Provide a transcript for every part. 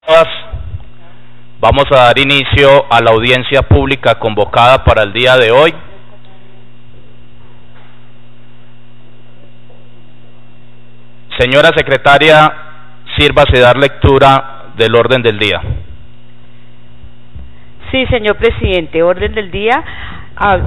todas. Vamos a dar inicio a la audiencia pública convocada para el día de hoy. Señora secretaria, sírvase dar lectura del orden del día. Sí, señor presidente. Orden del día.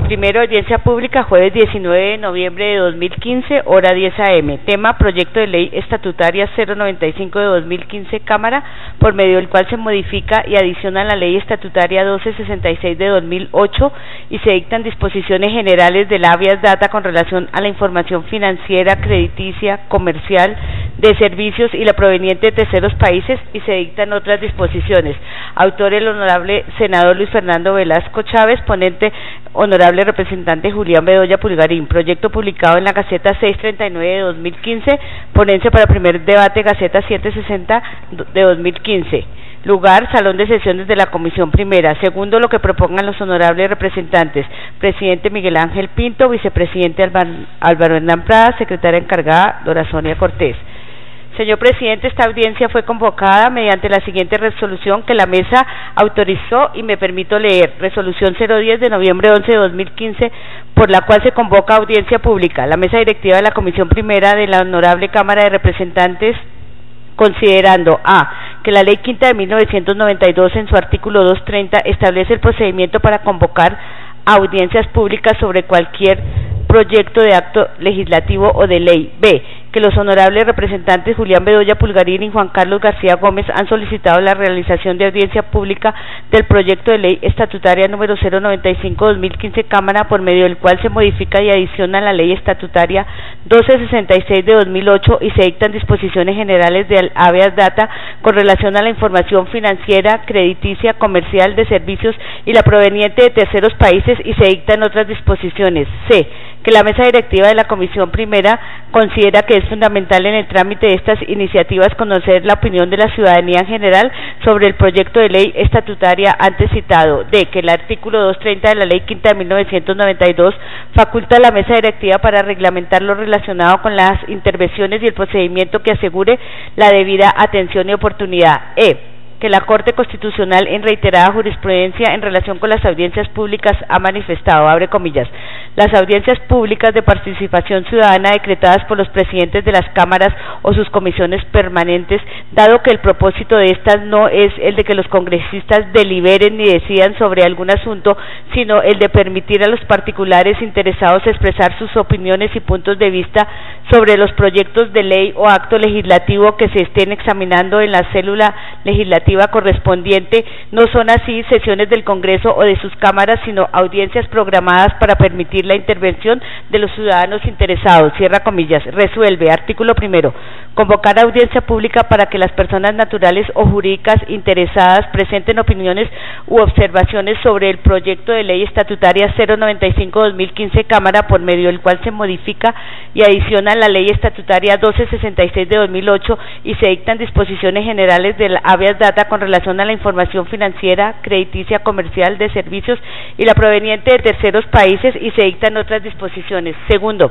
Primero, audiencia pública, jueves 19 de noviembre de 2015, hora 10 a.m. Tema, proyecto de ley estatutaria 095 de 2015, Cámara, por medio del cual se modifica y adiciona la ley estatutaria 1266 de 2008 y se dictan disposiciones generales del habeas data con relación a la información financiera, crediticia, comercial, de servicios y la proveniente de terceros países, y se dictan otras disposiciones. Autor el honorable senador Luis Fernando Velasco Chávez, ponente honorable representante Julián Bedoya Pulgarín. Proyecto publicado en la Gaceta 639 de 2015, ponencia para primer debate Gaceta 760 de 2015. Lugar, salón de sesiones de la Comisión Primera. Segundo, lo que propongan los honorables representantes: presidente Miguel Ángel Pinto, vicepresidente Álvaro Hernán Prada, secretaria encargada Dora Sonia Cortés. Señor presidente, esta audiencia fue convocada mediante la siguiente resolución que la mesa autorizó y me permito leer. Resolución 010 de noviembre 11 de 2015, por la cual se convoca audiencia pública. La mesa directiva de la Comisión Primera de la Honorable Cámara de Representantes, considerando que la Ley Quinta de 1992 en su artículo 230 establece el procedimiento para convocar audiencias públicas sobre cualquier proyecto de acto legislativo o de ley. B, que los honorables representantes Julián Bedoya Pulgarín y Juan Carlos García Gómez han solicitado la realización de audiencia pública del proyecto de ley estatutaria número 095-2015 Cámara, por medio del cual se modifica y adiciona la ley estatutaria 1266 de 2008 y se dictan disposiciones generales del habeas data con relación a la información financiera, crediticia, comercial, de servicios y la proveniente de terceros países, y se dictan otras disposiciones. C, que la mesa directiva de la Comisión Primera considera que es fundamental en el trámite de estas iniciativas conocer la opinión de la ciudadanía en general sobre el proyecto de ley estatutaria antes citado. D, que el artículo 230 de la Ley Quinta de 1992 faculta a la mesa directiva para reglamentar lo relacionado con las intervenciones y el procedimiento que asegure la debida atención y oportunidad. E, que la Corte Constitucional en reiterada jurisprudencia en relación con las audiencias públicas ha manifestado, abre comillas, las audiencias públicas de participación ciudadana decretadas por los presidentes de las cámaras o sus comisiones permanentes, dado que el propósito de estas no es el de que los congresistas deliberen ni decidan sobre algún asunto, sino el de permitir a los particulares interesados expresar sus opiniones y puntos de vista sobre los proyectos de ley o acto legislativo que se estén examinando en la célula legislativa correspondiente, no son así sesiones del Congreso o de sus cámaras, sino audiencias programadas para permitir la intervención de los ciudadanos interesados, cierra comillas. Resuelve, artículo primero, convocar audiencia pública para que las personas naturales o jurídicas interesadas presenten opiniones u observaciones sobre el proyecto de ley estatutaria 095-2015 Cámara, por medio del cual se modifica y adiciona la ley estatutaria 1266 de 2008 y se dictan disposiciones generales del habeas data con relación a la información financiera, crediticia, comercial, de servicios y la proveniente de terceros países, y se dictan otras disposiciones. Segundo,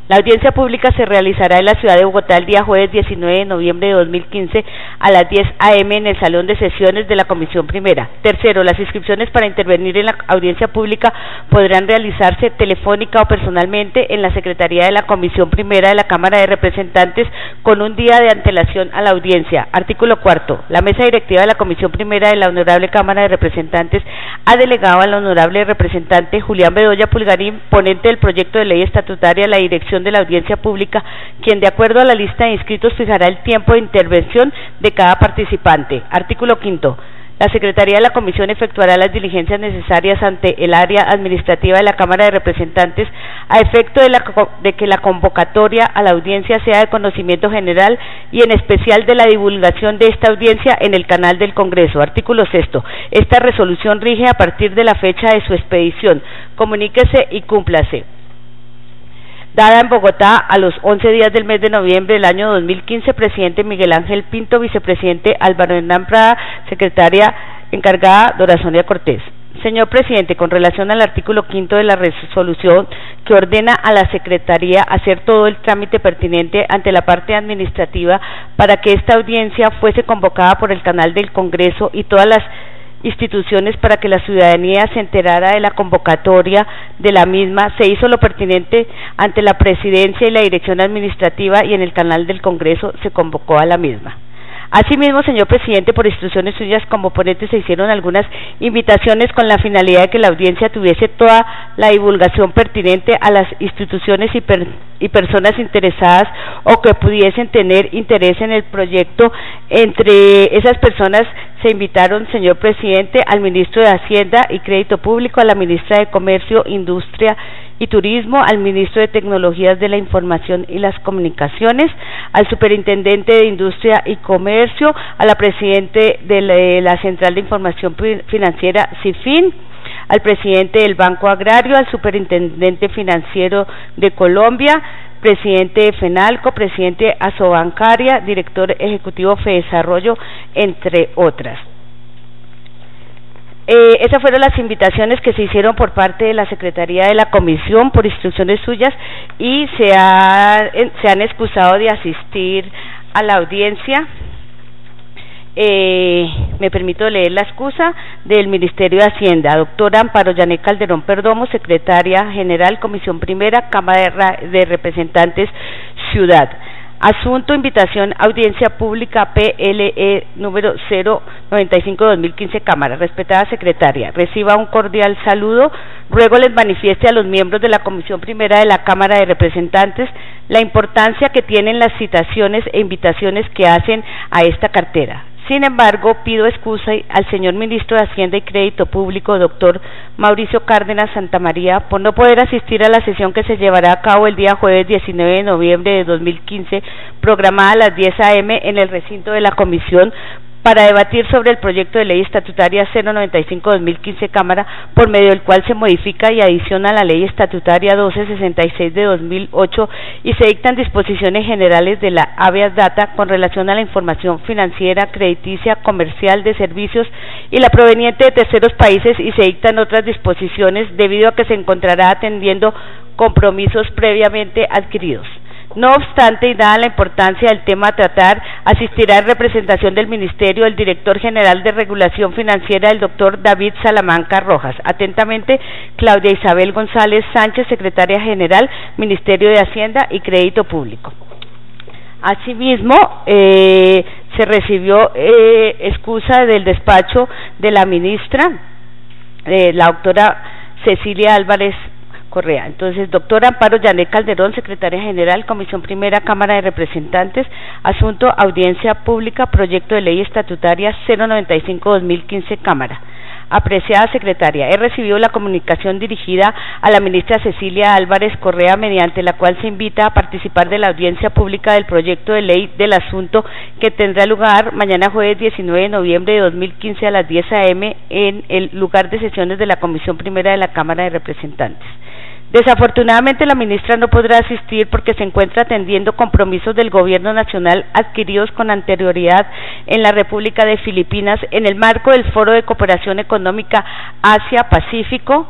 la audiencia pública se realizará en la ciudad de Bogotá el día jueves 19 de noviembre de 2015 a las 10 a.m. en el salón de sesiones de la Comisión Primera. Tercero, las inscripciones para intervenir en la audiencia pública podrán realizarse telefónica o personalmente en la Secretaría de la Comisión Primera de la Cámara de Representantes con un día de antelación a la audiencia. Artículo cuarto, la mesa directiva de la Comisión Primera de la Honorable Cámara de Representantes ha delegado al honorable representante Julián Bedoya Pulgarín, ponente del proyecto de ley estatutaria, la dirección de la audiencia pública, quien de acuerdo a la lista de inscritos fijará el tiempo de intervención de cada participante. Artículo quinto, la Secretaría de la Comisión efectuará las diligencias necesarias ante el área administrativa de la Cámara de Representantes a efecto de que la convocatoria a la audiencia sea de conocimiento general y en especial de la divulgación de esta audiencia en el canal del Congreso. Artículo sexto, esta resolución rige a partir de la fecha de su expedición. Comuníquese y cúmplase. Dada en Bogotá a los 11 días del mes de noviembre del año 2015, presidente Miguel Ángel Pinto, vicepresidente Álvaro Hernán Prada, secretaria encargada Dora Sonia Cortés. Señor presidente, con relación al artículo 5 de la resolución que ordena a la Secretaría hacer todo el trámite pertinente ante la parte administrativa para que esta audiencia fuese convocada por el canal del Congreso y todas las instituciones para que la ciudadanía se enterara de la convocatoria de la misma, se hizo lo pertinente ante la Presidencia y la Dirección Administrativa y en el canal del Congreso se convocó a la misma. Asimismo, señor presidente, por instrucciones suyas como ponente se hicieron algunas invitaciones con la finalidad de que la audiencia tuviese toda la divulgación pertinente a las instituciones y personas interesadas o que pudiesen tener interés en el proyecto. Entre esas personas se invitaron, señor presidente, al ministro de Hacienda y Crédito Público, a la ministra de Comercio, Industria y Turismo, al ministro de Tecnologías de la Información y las Comunicaciones, al superintendente de Industria y Comercio, a la presidente de la Central de Información Financiera, CIFIN, al presidente del Banco Agrario, al superintendente financiero de Colombia, presidente de FENALCO, presidente de Asobancaria, director ejecutivo FEDesarrollo, entre otras. Esas fueron las invitaciones que se hicieron por parte de la Secretaría de la Comisión por instrucciones suyas y se han excusado de asistir a la audiencia. Me permito leer la excusa del Ministerio de Hacienda. Doctora Amparo Yané Calderón Perdomo, Secretaria General, Comisión Primera, Cámara de Representantes, Ciudad. Asunto, invitación, audiencia pública PLE número 095-2015, Cámara. Respetada Secretaria, reciba un cordial saludo. Ruego les manifieste a los miembros de la Comisión Primera de la Cámara de Representantes la importancia que tienen las citaciones e invitaciones que hacen a esta cartera. Sin embargo, pido excusa al señor Ministro de Hacienda y Crédito Público, doctor Mauricio Cárdenas Santamaría, por no poder asistir a la sesión que se llevará a cabo el día jueves 19 de noviembre de 2015, programada a las 10 a.m. en el recinto de la Comisión, para debatir sobre el proyecto de ley estatutaria 095-2015, Cámara, por medio del cual se modifica y adiciona la ley estatutaria 1266 de 2008 y se dictan disposiciones generales de la habeas data con relación a la información financiera, crediticia, comercial, de servicios y la proveniente de terceros países, y se dictan otras disposiciones debido a que se encontrará atendiendo compromisos previamente adquiridos. No obstante, y dada la importancia del tema a tratar, asistirá en representación del Ministerio el Director General de Regulación Financiera, el doctor David Salamanca Rojas. Atentamente, Claudia Isabel González Sánchez, Secretaria General, Ministerio de Hacienda y Crédito Público. Asimismo, se recibió excusa del despacho de la ministra, la doctora Cecilia Álvarez Correa. Entonces, doctora Amparo Yané Calderón, Secretaria General, Comisión Primera, Cámara de Representantes. Asunto, audiencia pública, proyecto de ley estatutaria 095-2015, Cámara. Apreciada Secretaria, he recibido la comunicación dirigida a la ministra Cecilia Álvarez Correa, mediante la cual se invita a participar de la audiencia pública del proyecto de ley del asunto, que tendrá lugar mañana jueves 19 de noviembre de 2015 a las 10 a.m. en el lugar de sesiones de la Comisión Primera de la Cámara de Representantes. Desafortunadamente, la ministra no podrá asistir porque se encuentra atendiendo compromisos del Gobierno Nacional adquiridos con anterioridad en la República de Filipinas en el marco del Foro de Cooperación Económica Asia-Pacífico,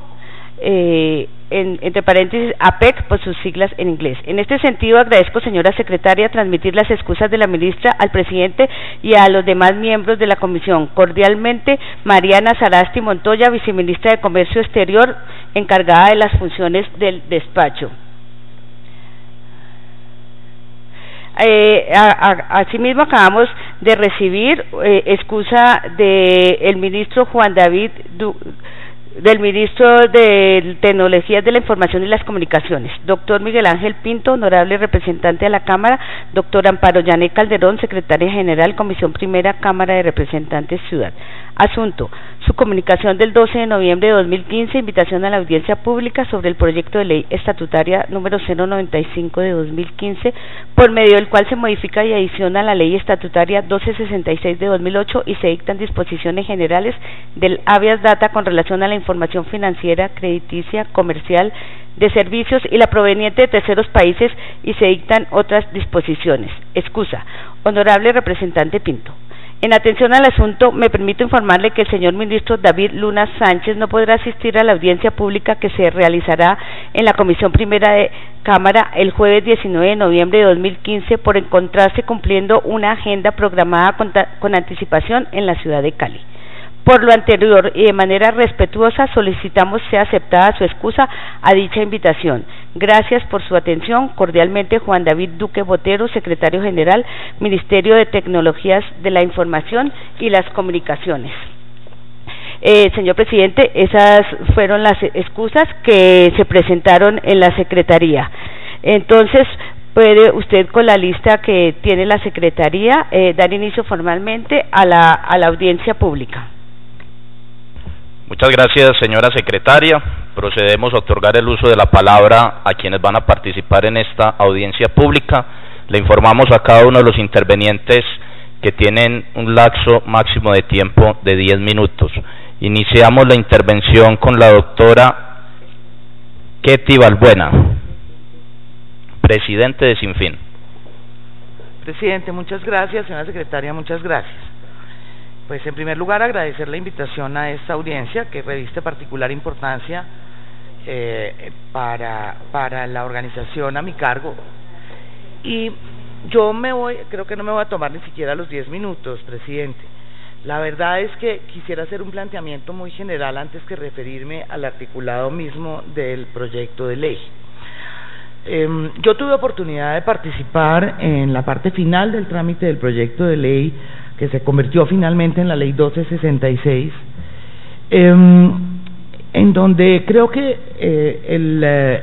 entre paréntesis APEC por sus siglas en inglés. En este sentido, agradezco, señora secretaria, transmitir las excusas de la ministra al presidente y a los demás miembros de la comisión. Cordialmente, Mariana Sarasti Montoya, viceministra de Comercio Exterior, encargada de las funciones del despacho. Asimismo, acabamos de recibir excusa del ministro Juan David del ministro de Tecnologías de la Información y las Comunicaciones, doctor Miguel Ángel Pinto, honorable representante de la Cámara, doctor Amparo Yané Calderón, Secretaria General, Comisión Primera, Cámara de Representantes, Ciudad. Asunto, su comunicación del 12 de noviembre de 2015, invitación a la audiencia pública sobre el proyecto de ley estatutaria número 095 de 2015, por medio del cual se modifica y adiciona la ley estatutaria 1266 de 2008 y se dictan disposiciones generales del habeas data con relación a la información financiera, crediticia, comercial, de servicios y la proveniente de terceros países, y se dictan otras disposiciones. Excusa, honorable representante Pinto. En atención al asunto, me permito informarle que el señor ministro David Luna Sánchez no podrá asistir a la audiencia pública que se realizará en la Comisión Primera de Cámara el jueves 19 de noviembre de 2015 por encontrarse cumpliendo una agenda programada con anticipación en la ciudad de Cali. Por lo anterior y de manera respetuosa solicitamos sea aceptada su excusa a dicha invitación. Gracias por su atención. Cordialmente, Juan David Duque Botero, Secretario General, Ministerio de Tecnologías de la Información y las Comunicaciones. Señor Presidente, esas fueron las excusas que se presentaron en la Secretaría. Entonces, puede usted, con la lista que tiene la Secretaría, dar inicio formalmente a la audiencia pública. Muchas gracias, señora secretaria. Procedemos a otorgar el uso de la palabra a quienes van a participar en esta audiencia pública. Le informamos a cada uno de los intervenientes que tienen un lapso máximo de tiempo de 10 minutos. Iniciamos la intervención con la doctora Ketty Balbuena, presidente de Sinfín. Presidente, muchas gracias. Señora secretaria, muchas gracias. Pues en primer lugar agradecer la invitación a esta audiencia que reviste particular importancia para la organización a mi cargo, y yo creo que no me voy a tomar ni siquiera los 10 minutos, presidente. La verdad es que quisiera hacer un planteamiento muy general antes que referirme al articulado mismo del proyecto de ley. Yo tuve oportunidad de participar en la parte final del trámite del proyecto de ley que se convirtió finalmente en la ley 1266, en donde creo que el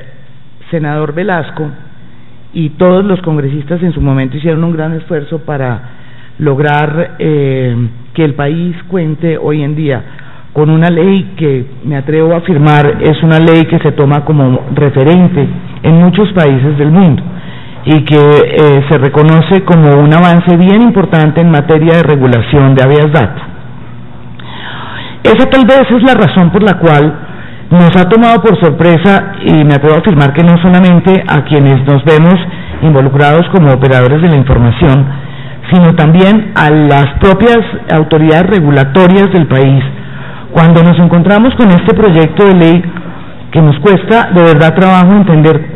senador Velasco y todos los congresistas en su momento hicieron un gran esfuerzo para lograr que el país cuente hoy en día con una ley que, me atrevo a afirmar, es una ley que se toma como referente en muchos países del mundo y que se reconoce como un avance bien importante en materia de regulación de habeas data. Esa tal vez es la razón por la cual nos ha tomado por sorpresa, y me atrevo a afirmar que no solamente a quienes nos vemos involucrados como operadores de la información, sino también a las propias autoridades regulatorias del país, cuando nos encontramos con este proyecto de ley que nos cuesta de verdad trabajo entender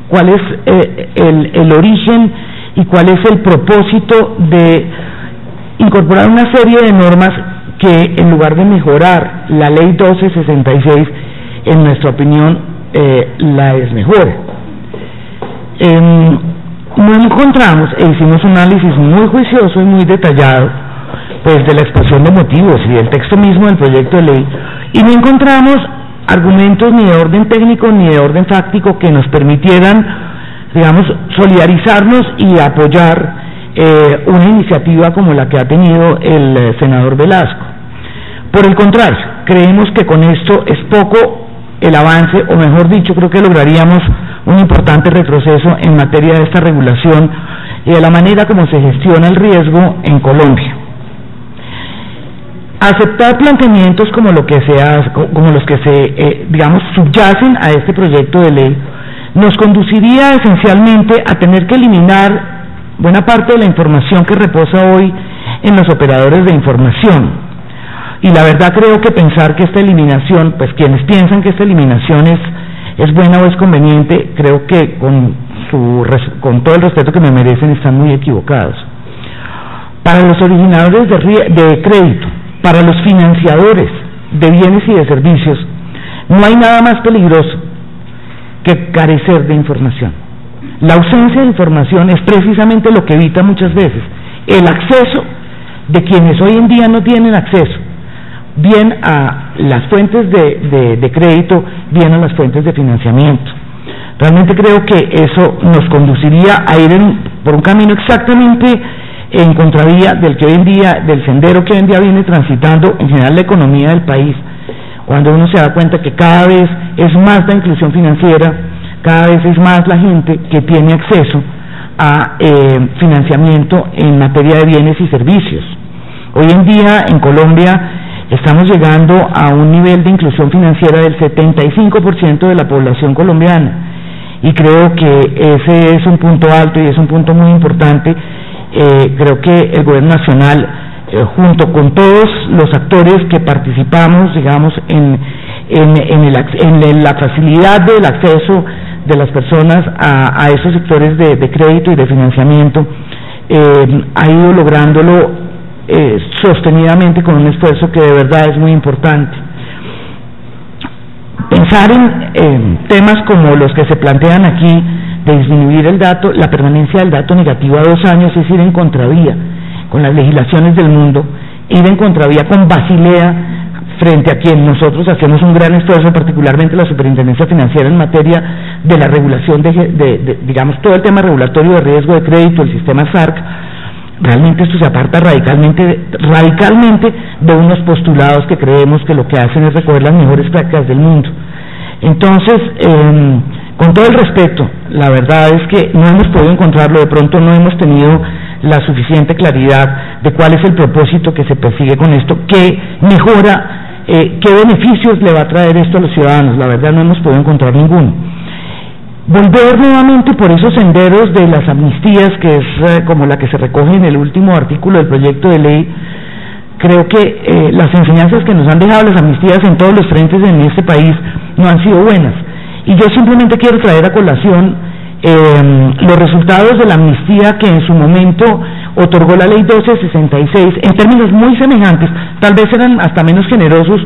cuál es el origen y cuál es el propósito de incorporar una serie de normas que, en lugar de mejorar la ley 1266, en nuestra opinión la desmejora. Nos encontramos e hicimos un análisis muy juicioso y muy detallado pues de la exposición de motivos y del texto mismo del proyecto de ley, y no encontramos argumentos ni de orden técnico ni de orden fáctico que nos permitieran, digamos, solidarizarnos y apoyar una iniciativa como la que ha tenido el senador Velasco. Por el contrario, creemos que con esto es poco el avance, o mejor dicho, creo que lograríamos un importante retroceso en materia de esta regulación y de la manera como se gestiona el riesgo en Colombia. Aceptar planteamientos como los que digamos, subyacen a este proyecto de ley nos conduciría esencialmente a tener que eliminar buena parte de la información que reposa hoy en los operadores de información. Y la verdad creo que pensar que esta eliminación, pues quienes piensan que esta eliminación es buena o es conveniente, creo que con todo el respeto que me merecen están muy equivocados. Para los originadores de crédito, para los financiadores de bienes y de servicios, no hay nada más peligroso que carecer de información. La ausencia de información es precisamente lo que evita muchas veces el acceso de quienes hoy en día no tienen acceso, bien a las fuentes de crédito, bien a las fuentes de financiamiento. Realmente creo que eso nos conduciría a ir por un camino exactamente en contravía del sendero que hoy en día viene transitando en general la economía del país, cuando uno se da cuenta que cada vez es más la inclusión financiera, cada vez es más la gente que tiene acceso a financiamiento en materia de bienes y servicios. Hoy en día en Colombia estamos llegando a un nivel de inclusión financiera del 75% de la población colombiana, y creo que ese es un punto alto y es un punto muy importante. Creo que el gobierno nacional junto con todos los actores que participamos, digamos, en la facilidad del acceso de las personas a esos sectores de crédito y de financiamiento, ha ido lográndolo sostenidamente con un esfuerzo que de verdad es muy importante. Pensar en temas como los que se plantean aquí, de disminuir la permanencia del dato negativo a 2 años, es ir en contravía con las legislaciones del mundo, ir en contravía con Basilea, frente a quien nosotros hacemos un gran esfuerzo, particularmente la Superintendencia Financiera, en materia de la regulación digamos, todo el tema regulatorio de riesgo de crédito, el sistema SARC. Realmente esto se aparta radicalmente de unos postulados que creemos que lo que hacen es recoger las mejores prácticas del mundo. Entonces, con todo el respeto, la verdad es que no hemos podido encontrarlo, de pronto no hemos tenido la suficiente claridad de cuál es el propósito que se persigue con esto, qué mejora, qué beneficios le va a traer esto a los ciudadanos. La verdad no hemos podido encontrar ninguno. Volver nuevamente por esos senderos de las amnistías, que es como la que se recoge en el último artículo del proyecto de ley. Creo que las enseñanzas que nos han dejado las amnistías en todos los frentes en este país no han sido buenas. Y yo simplemente quiero traer a colación los resultados de la amnistía que en su momento otorgó la ley 1266, en términos muy semejantes, tal vez eran hasta menos generosos,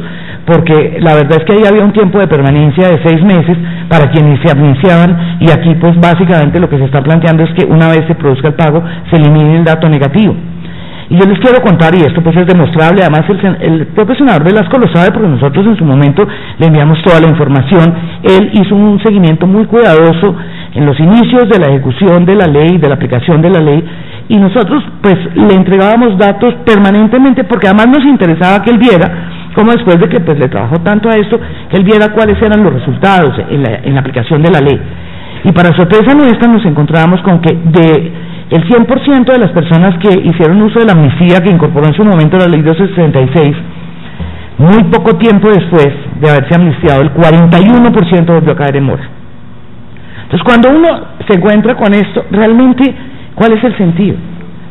porque la verdad es que ahí había un tiempo de permanencia de 6 meses para quienes se amnistiaban, y aquí pues básicamente lo que se está planteando es que una vez se produzca el pago se elimine el dato negativo. Y yo les quiero contar, y esto pues es demostrable, además el propio senador Velasco lo sabe, porque nosotros en su momento le enviamos toda la información. Él hizo un seguimiento muy cuidadoso en los inicios de la ejecución de la ley, de la aplicación de la ley, y nosotros pues le entregábamos datos permanentemente, porque además nos interesaba que él viera, como después de que pues le trabajó tanto a esto, que él viera cuáles eran los resultados en la aplicación de la ley. Y para sorpresa nuestra nos encontrábamos con que el 100% de las personas que hicieron uso de la amnistía que incorporó en su momento la ley 1266, muy poco tiempo después de haberse amnistiado, el 41% volvió a caer en mora. Entonces, cuando uno se encuentra con esto, realmente, ¿cuál es el sentido?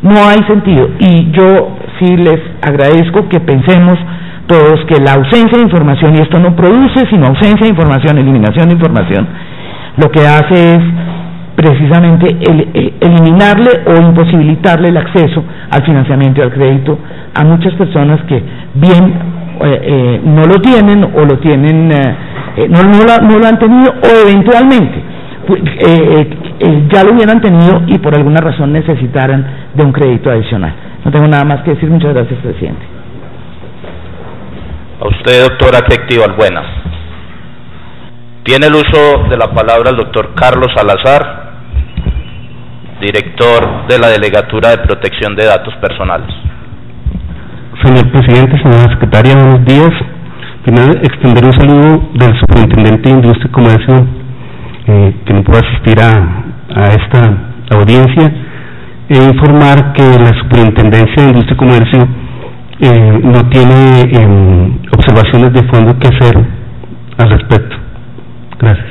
No hay sentido. Y yo sí les agradezco que pensemos todos que la ausencia de información, y esto no produce sino ausencia de información, eliminación de información, lo que hace es precisamente eliminarle o imposibilitarle el acceso al financiamiento y al crédito a muchas personas que bien no lo tienen, o lo tienen, no lo han tenido, o eventualmente ya lo hubieran tenido y por alguna razón necesitaran de un crédito adicional. No tengo nada más que decir. Muchas gracias, presidente. A usted, doctora Ketty Balbuena. Tiene el uso de la palabra el doctor Carlos Salazar, director de la Delegatura de Protección de Datos Personales. Señor presidente, señora secretaria, buenos días. Primero, extender un saludo del superintendente de Industria y Comercio, que no pudo asistir a esta audiencia, e informar que la Superintendencia de Industria y Comercio no tiene observaciones de fondo que hacer al respecto. Gracias.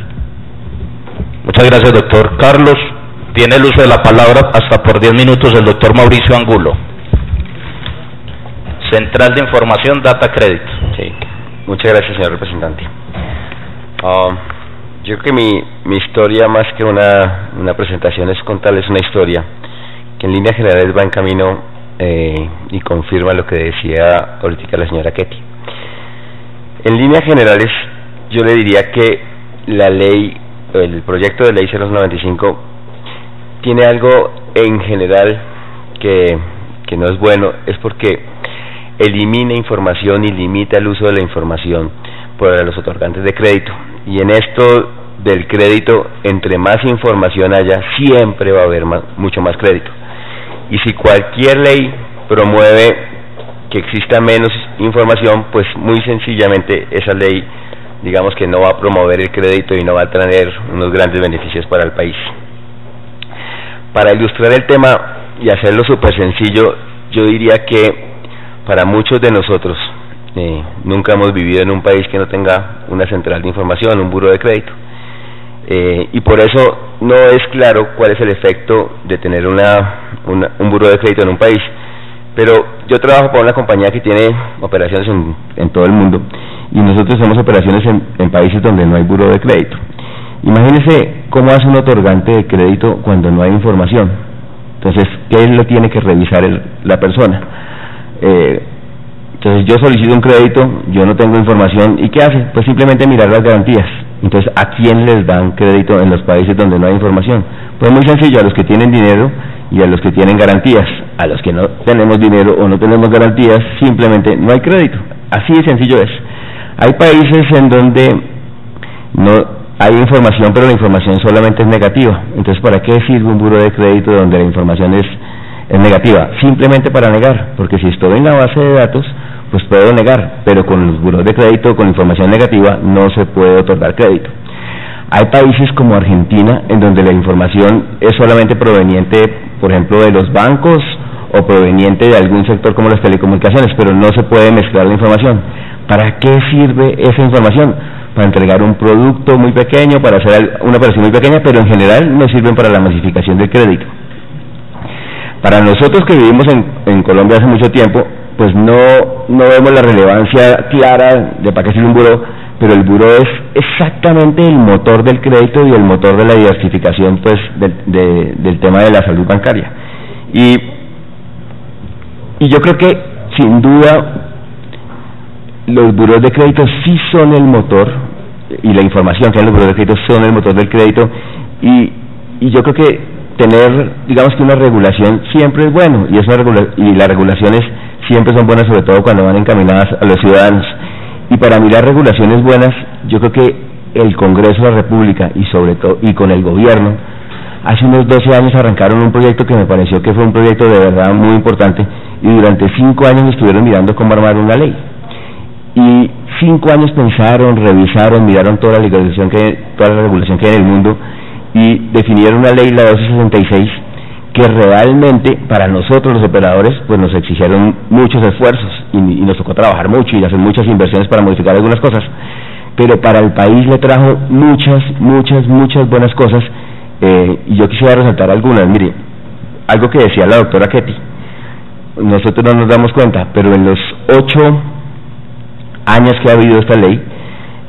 Muchas gracias, doctor Carlos. Tiene el uso de la palabra hasta por 10 minutos el doctor Mauricio Angulo, Central de Información Data Credit. Sí. Muchas gracias, señor representante. Yo creo que mi historia, más que una presentación, es contarles una historia que en líneas generales va en camino y confirma lo que decía ahorita la señora Ketty. En líneas generales, yo le diría que la ley, el proyecto de ley 095 tiene algo en general que no es bueno, es porque elimina información y limita el uso de la información por los otorgantes de crédito. Y en esto del crédito, entre más información haya, siempre va a haber mucho más crédito. Y si cualquier ley promueve que exista menos información, pues muy sencillamente esa ley, digamos que no va a promover el crédito y no va a traer unos grandes beneficios para el país. Para ilustrar el tema y hacerlo súper sencillo, yo diría que para muchos de nosotros nunca hemos vivido en un país que no tenga una central de información, un buró de crédito, y por eso no es claro cuál es el efecto de tener un buró de crédito en un país. Pero yo trabajo para una compañía que tiene operaciones en todo el mundo, y nosotros hacemos operaciones en países donde no hay buró de crédito. Imagínese cómo hace un otorgante de crédito cuando no hay información. Entonces, ¿qué lo tiene que revisar la persona? Entonces, yo solicito un crédito, yo no tengo información, ¿y qué hace? Pues simplemente mirar las garantías. Entonces, ¿a quién les dan crédito en los países donde no hay información? Pues muy sencillo, a los que tienen dinero y a los que tienen garantías. A los que no tenemos dinero o no tenemos garantías, simplemente no hay crédito. Así de sencillo es. Hay países en donde no hay información, pero la información solamente es negativa. Entonces, ¿para qué sirve un buró de crédito donde la información es negativa? Simplemente para negar, porque si estoy en la base de datos, pues puedo negar, pero con los buros de crédito con información negativa no se puede otorgar crédito. Hay países como Argentina en donde la información es solamente proveniente, por ejemplo, de los bancos o proveniente de algún sector como las telecomunicaciones, pero no se puede mezclar la información. ¿Para qué sirve esa información? Para entregar un producto muy pequeño, para hacer una operación muy pequeña, pero en general no sirven para la masificación del crédito. Para nosotros que vivimos en Colombia hace mucho tiempo, pues no vemos la relevancia clara de para qué sirve un buró, pero el buró es exactamente el motor del crédito y el motor de la diversificación, pues, del tema de la salud bancaria. Y yo creo que, sin duda, los buros de crédito sí son el motor, y la información que hay en los buros de crédito son el motor del crédito, y yo creo que tener, digamos que una regulación siempre es bueno, y las regulaciones siempre son buenas, sobre todo cuando van encaminadas a los ciudadanos. Y para mí las regulaciones buenas, yo creo que el Congreso de la República y sobre todo y con el gobierno, hace unos 12 años arrancaron un proyecto que me pareció que fue un proyecto de verdad muy importante, y durante 5 años estuvieron mirando cómo armar una ley. Y 5 años pensaron, revisaron, miraron toda la regulación que hay en el mundo, y definieron una ley, la 1266, que realmente para nosotros los operadores pues nos exigieron muchos esfuerzos y nos tocó trabajar mucho y hacer muchas inversiones para modificar algunas cosas, pero para el país le trajo muchas buenas cosas, y yo quisiera resaltar algunas. Mire, algo que decía la doctora Ketty, nosotros no nos damos cuenta, pero en los 8 años que ha habido esta ley,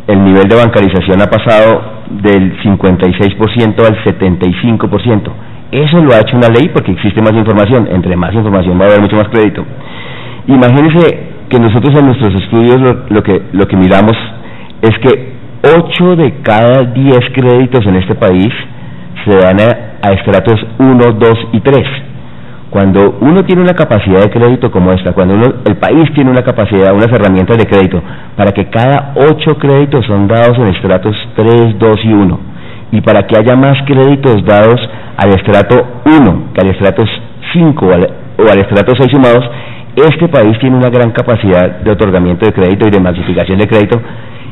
el nivel de bancarización ha pasado del 56% al 75%. Eso lo ha hecho una ley porque existe más información. Entre más información va a haber mucho más crédito. Imagínense que nosotros en nuestros estudios lo que miramos es que 8 de cada 10 créditos en este país se dan a estratos 1, 2 y 3. Cuando uno tiene una capacidad de crédito como esta, cuando el país tiene una capacidad, unas herramientas de crédito, para que cada 8 créditos son dados en estratos 3, 2 y 1, y para que haya más créditos dados al estrato 1 que al estrato 5 o al estrato 6 sumados, este país tiene una gran capacidad de otorgamiento de crédito y de masificación de crédito,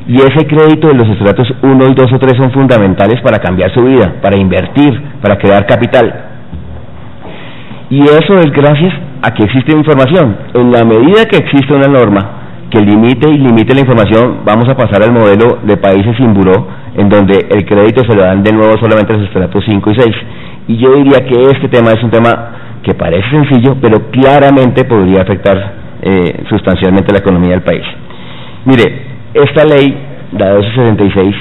y ese crédito de los estratos 1 y 2 o 3 son fundamentales para cambiar su vida, para invertir, para crear capital. Y eso es gracias a que existe información. En la medida que existe una norma que limite la información, vamos a pasar al modelo de países sin buró, en donde el crédito se lo dan de nuevo solamente a los estratos 5 y 6. Y yo diría que este tema es un tema que parece sencillo, pero claramente podría afectar sustancialmente la economía del país. Mire, esta ley, la 1266,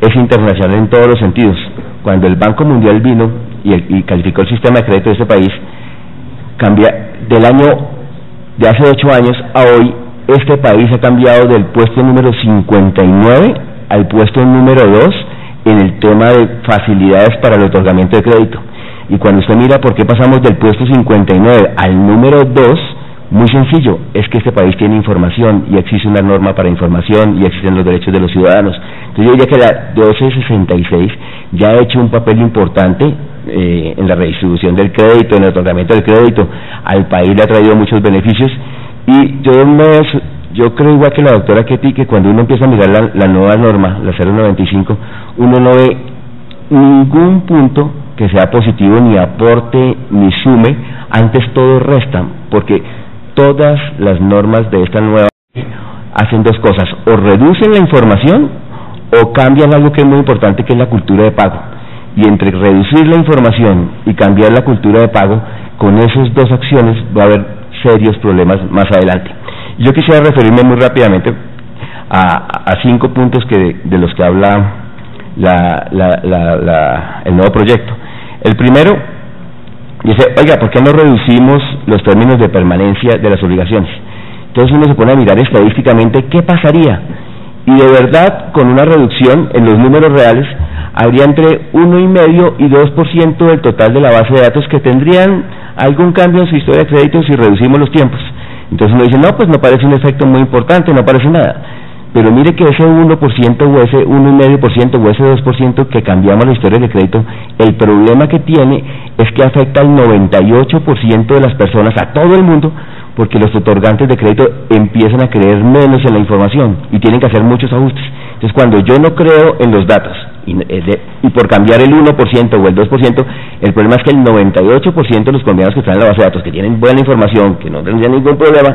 es internacional en todos los sentidos. Cuando el Banco Mundial vino y calificó el sistema de crédito de este país, cambia del año de hace 8 años a hoy, este país ha cambiado del puesto número 59 al puesto número 2 en el tema de facilidades para el otorgamiento de crédito. Y cuando usted mira por qué pasamos del puesto 59 al número 2, muy sencillo, es que este país tiene información y existe una norma para información y existen los derechos de los ciudadanos. Entonces yo diría que la 1266 ya ha hecho un papel importante en la redistribución del crédito, en el otorgamiento del crédito. Al país le ha traído muchos beneficios, y yo creo igual que la doctora Ketty, que cuando uno empieza a mirar la nueva norma, la 095, uno no ve ningún punto que sea positivo, ni aporte, ni sume, antes todo resta, porque todas las normas de esta nueva ley hacen dos cosas: o reducen la información o cambian algo que es muy importante, que es la cultura de pago. Y entre reducir la información y cambiar la cultura de pago, con esas dos acciones va a haber serios problemas más adelante. Yo quisiera referirme muy rápidamente a 5 puntos de los que habla el nuevo proyecto. El primero dice, oiga, ¿por qué no reducimos los términos de permanencia de las obligaciones? Entonces uno se pone a mirar estadísticamente qué pasaría, y de verdad con una reducción en los números reales habría entre 1,5 y 2% del total de la base de datos que tendrían algún cambio en su historia de crédito si reducimos los tiempos. Entonces uno dice, no, pues no parece un efecto muy importante, no parece nada. Pero mire que ese 1% o ese 1,5% o ese 2% que cambiamos la historia de crédito, el problema que tiene es que afecta al 98% de las personas, a todo el mundo, porque los otorgantes de crédito empiezan a creer menos en la información y tienen que hacer muchos ajustes. Entonces, cuando yo no creo en los datos y por cambiar el 1% o el 2%, el problema es que el 98% de los colombianos que están en la base de datos, que tienen buena información, que no tendrían ningún problema,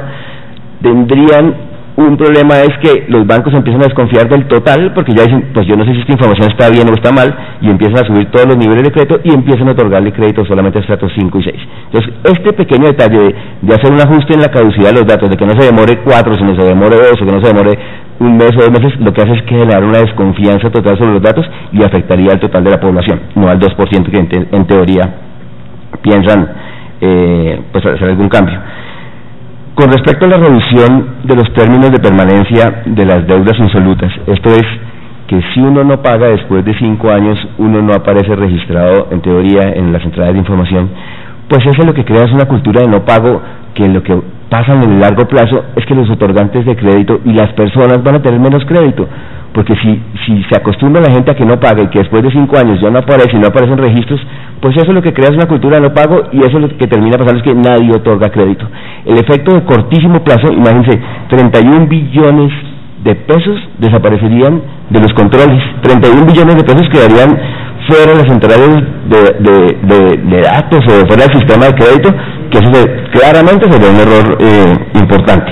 tendrían un problema, es que los bancos empiezan a desconfiar del total, porque ya dicen, pues yo no sé si esta información está bien o está mal, y empiezan a subir todos los niveles de crédito y empiezan a otorgarle crédito solamente a estratos 5 y 6. Entonces, este pequeño detalle de hacer un ajuste en la caducidad de los datos, de que no se demore 4, sino se demore 2, o que no se demore un mes o 2 meses, lo que hace es generar una desconfianza total sobre los datos y afectaría al total de la población, no al 2% que en teoría piensan pues hacer algún cambio. Con respecto a la reducción de los términos de permanencia de las deudas insolutas, esto es que si uno no paga después de 5 años, uno no aparece registrado en teoría en las entradas de información, pues eso lo que crea es una cultura de no pago, que lo que pasa en el largo plazo es que los otorgantes de crédito y las personas van a tener menos crédito, porque si se acostumbra la gente a que no paga y que después de 5 años ya no aparece y no aparecen registros, pues eso lo que crea es una cultura de no pago, y eso lo que termina pasando es que nadie otorga crédito. El efecto de cortísimo plazo, imagínense, 31 billones de pesos desaparecerían de los controles, 31 billones de pesos quedarían fuera de las centrales de datos o fuera del sistema de crédito, que eso claramente sería un error importante.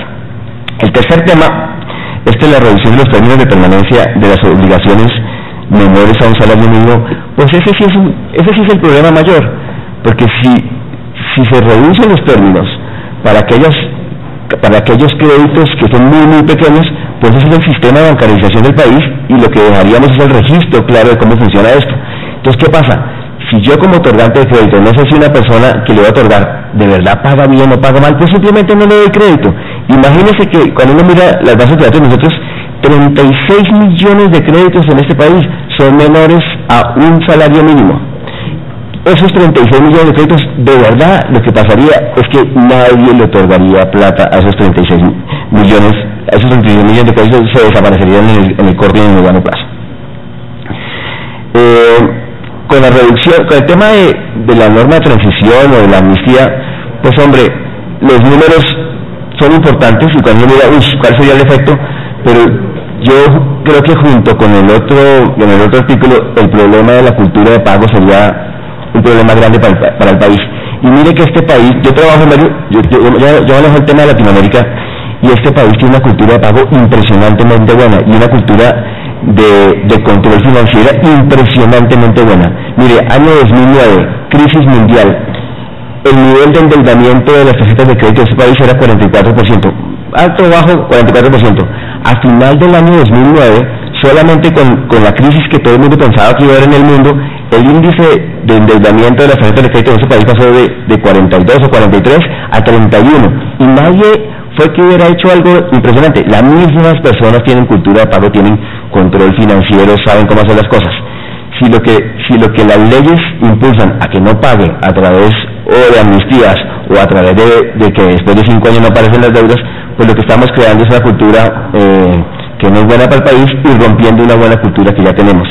El tercer tema es la reducción de los términos de permanencia de las obligaciones menores a un salario mínimo. Pues ese sí es el problema mayor, porque si se reducen los términos para aquellos créditos que son muy pequeños, pues ese es el sistema de bancarización del país, y lo que dejaríamos es el registro claro de cómo funciona esto. Entonces, ¿qué pasa? Si yo como otorgante de crédito no sé si una persona que le va a otorgar de verdad paga bien o paga mal, pues simplemente no le doy crédito. Imagínese que cuando uno mira las bases de datos de nosotros, 36 millones de créditos en este país son menores a un salario mínimo. Esos 36 millones de créditos, de verdad, lo que pasaría es que nadie le otorgaría plata a esos 36 millones. Esos 36 millones de créditos se desaparecerían en el corto y en el mediano plazo. Con la reducción, con el tema de la norma de transición o de la amnistía, pues hombre, los números son importantes, y cuando uno mira, ¿cuál sería el efecto? Pero yo creo que junto con el otro artículo, el problema de la cultura de pago sería un problema grande para el país. Y mire que este país, yo trabajo en varios, yo manejo el tema de Latinoamérica, y este país tiene una cultura de pago impresionantemente buena, y una cultura de control financiera impresionantemente buena. Mire, año 2009, crisis mundial, el nivel de endeudamiento de las tarjetas de crédito de este país era 44%, alto o bajo, 44%. A final del año 2009, solamente con la crisis que todo el mundo pensaba que iba a haber en el mundo, el índice de endeudamiento de las tarjetas de crédito de este país pasó de 42 o 43 a 31, y nadie fue que hubiera hecho algo impresionante. Las mismas personas tienen cultura de pago, tienen control financiero, saben cómo hacer las cosas. Si lo que las leyes impulsan a que no pague a través o de amnistías o a través de que después de 5 años no aparecen las deudas, pues lo que estamos creando es una cultura que no es buena para el país, y rompiendo una buena cultura que ya tenemos.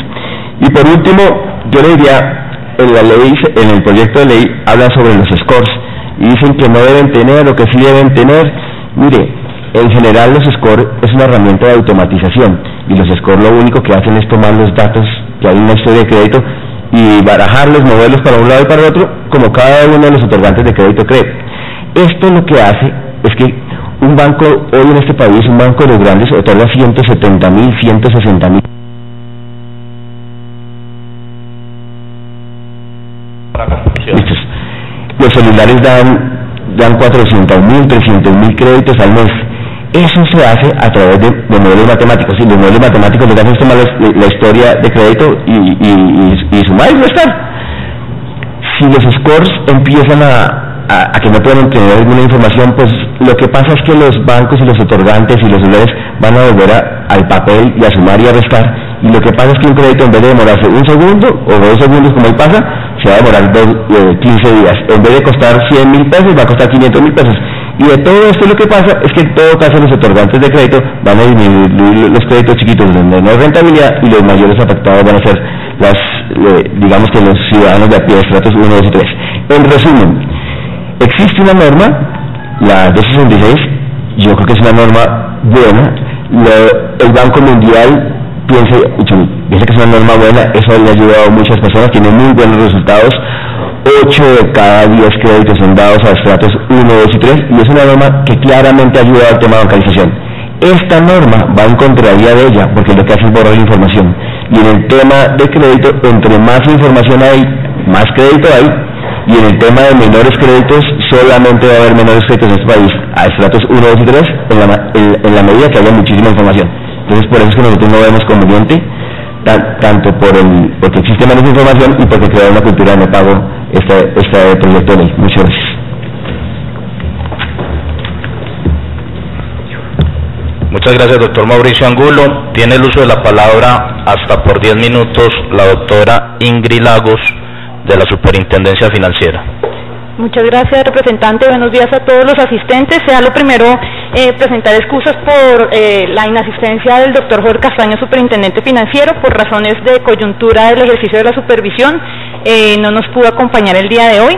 Y por último, yo le diría, en el proyecto de ley habla sobre los scores, y dicen que no deben tener, o que sí deben tener. Mire, en general los scores es una herramienta de automatización, y los scores lo único que hacen es tomar los datos que hay en una historia de crédito y barajarlos, moverlos para un lado y para el otro, como cada uno de los otorgantes de crédito cree. Esto lo que hace es que un banco, hoy en este país, un banco de los grandes otorga 170.000, 160.000. Los celulares dan dan 400.000, 300.000 créditos al mes. Eso se hace a través de modelos matemáticos, y los modelos matemáticos le dan la historia de crédito y sumar y restar. Si los scores empiezan a que no pueden tener alguna información, pues lo que pasa es que los bancos y los otorgantes y los deudores van a volver al papel y a sumar y a restar, y lo que pasa es que un crédito, en vez de demorarse 1 segundo o 2 segundos como hoy pasa, se va a demorar 15 días. En vez de costar 100.000 pesos, va a costar 500.000 pesos. Y de todo esto lo que pasa es que en todo caso los otorgantes de crédito van a disminuir los créditos chiquitos de menor rentabilidad, y los mayores afectados van a ser digamos que los ciudadanos de a pie, estratos 1, 2 y 3. En resumen, existe una norma, la 266, yo creo que es una norma buena. El Banco Mundial piensa que es una norma buena, eso le ha ayudado a muchas personas, tiene muy buenos resultados. 8 de cada 10 créditos son dados a estratos 1, 2 y 3, y es una norma que claramente ayuda al tema de bancarización. Esta norma va en contravía de ella, porque lo que hace es borrar información, y en el tema de crédito, entre más información hay, más crédito hay, y en el tema de menores créditos, solamente va a haber menores créditos en este país a estratos 1, 2 y 3 en la medida que haya muchísima información. Entonces, por eso es que nosotros no vemos conveniente, tanto porque existe menos información y porque crea una cultura de no pago este proyecto de ley. Muchas gracias. Muchas gracias, doctor Mauricio Angulo. Tiene el uso de la palabra hasta por 10 minutos la doctora Ingrid Lagos, de la Superintendencia Financiera. Muchas gracias, representante. Buenos días a todos los asistentes. Sea lo primero presentar excusas por la inasistencia del doctor Jorge Castaño, superintendente financiero, por razones de coyuntura del ejercicio de la supervisión. No nos pudo acompañar el día de hoy.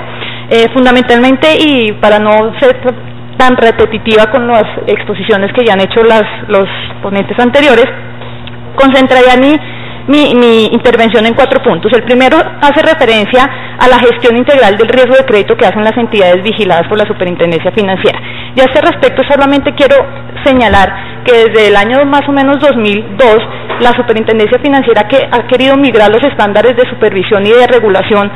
Fundamentalmente, y para no ser tan repetitiva con las exposiciones que ya han hecho los ponentes anteriores, concentraría mi intervención en 4 puntos. El primero hace referencia a la gestión integral del riesgo de crédito que hacen las entidades vigiladas por la Superintendencia Financiera. Y a este respecto solamente quiero señalar que desde el año más o menos 2002, la Superintendencia Financiera que ha querido migrar los estándares de supervisión y de regulación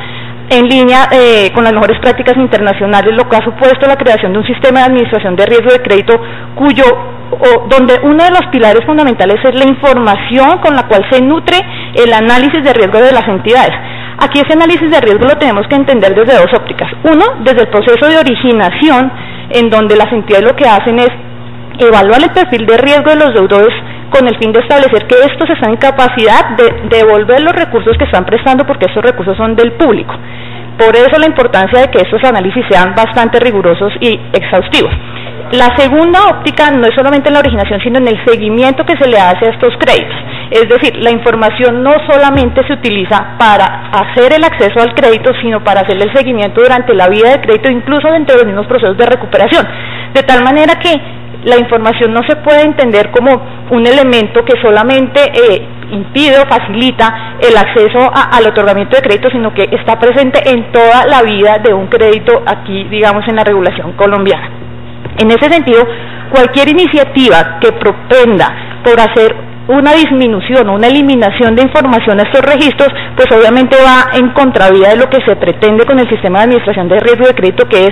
en línea con las mejores prácticas internacionales, lo que ha supuesto la creación de un sistema de administración de riesgo de crédito donde uno de los pilares fundamentales es la información con la cual se nutre el análisis de riesgo de las entidades. Aquí ese análisis de riesgo lo tenemos que entender desde 2 ópticas. Uno, desde el proceso de originación, en donde las entidades lo que hacen es evaluar el perfil de riesgo de los deudores con el fin de establecer que estos están en capacidad de devolver los recursos que están prestando, porque estos recursos son del público. Por eso la importancia de que estos análisis sean bastante rigurosos y exhaustivos. La segunda óptica no es solamente en la originación, sino en el seguimiento que se le hace a estos créditos. Es decir, la información no solamente se utiliza para hacer el acceso al crédito, sino para hacer el seguimiento durante la vida del crédito, incluso dentro de los mismos procesos de recuperación. De tal manera que la información no se puede entender como un elemento que solamente impide o facilita el acceso al otorgamiento de crédito, sino que está presente en toda la vida de un crédito aquí, digamos, en la regulación colombiana. En ese sentido, cualquier iniciativa que propenda por hacer una disminución o una eliminación de información a estos registros, pues obviamente va en contravía de lo que se pretende con el sistema de administración de riesgo de crédito, que es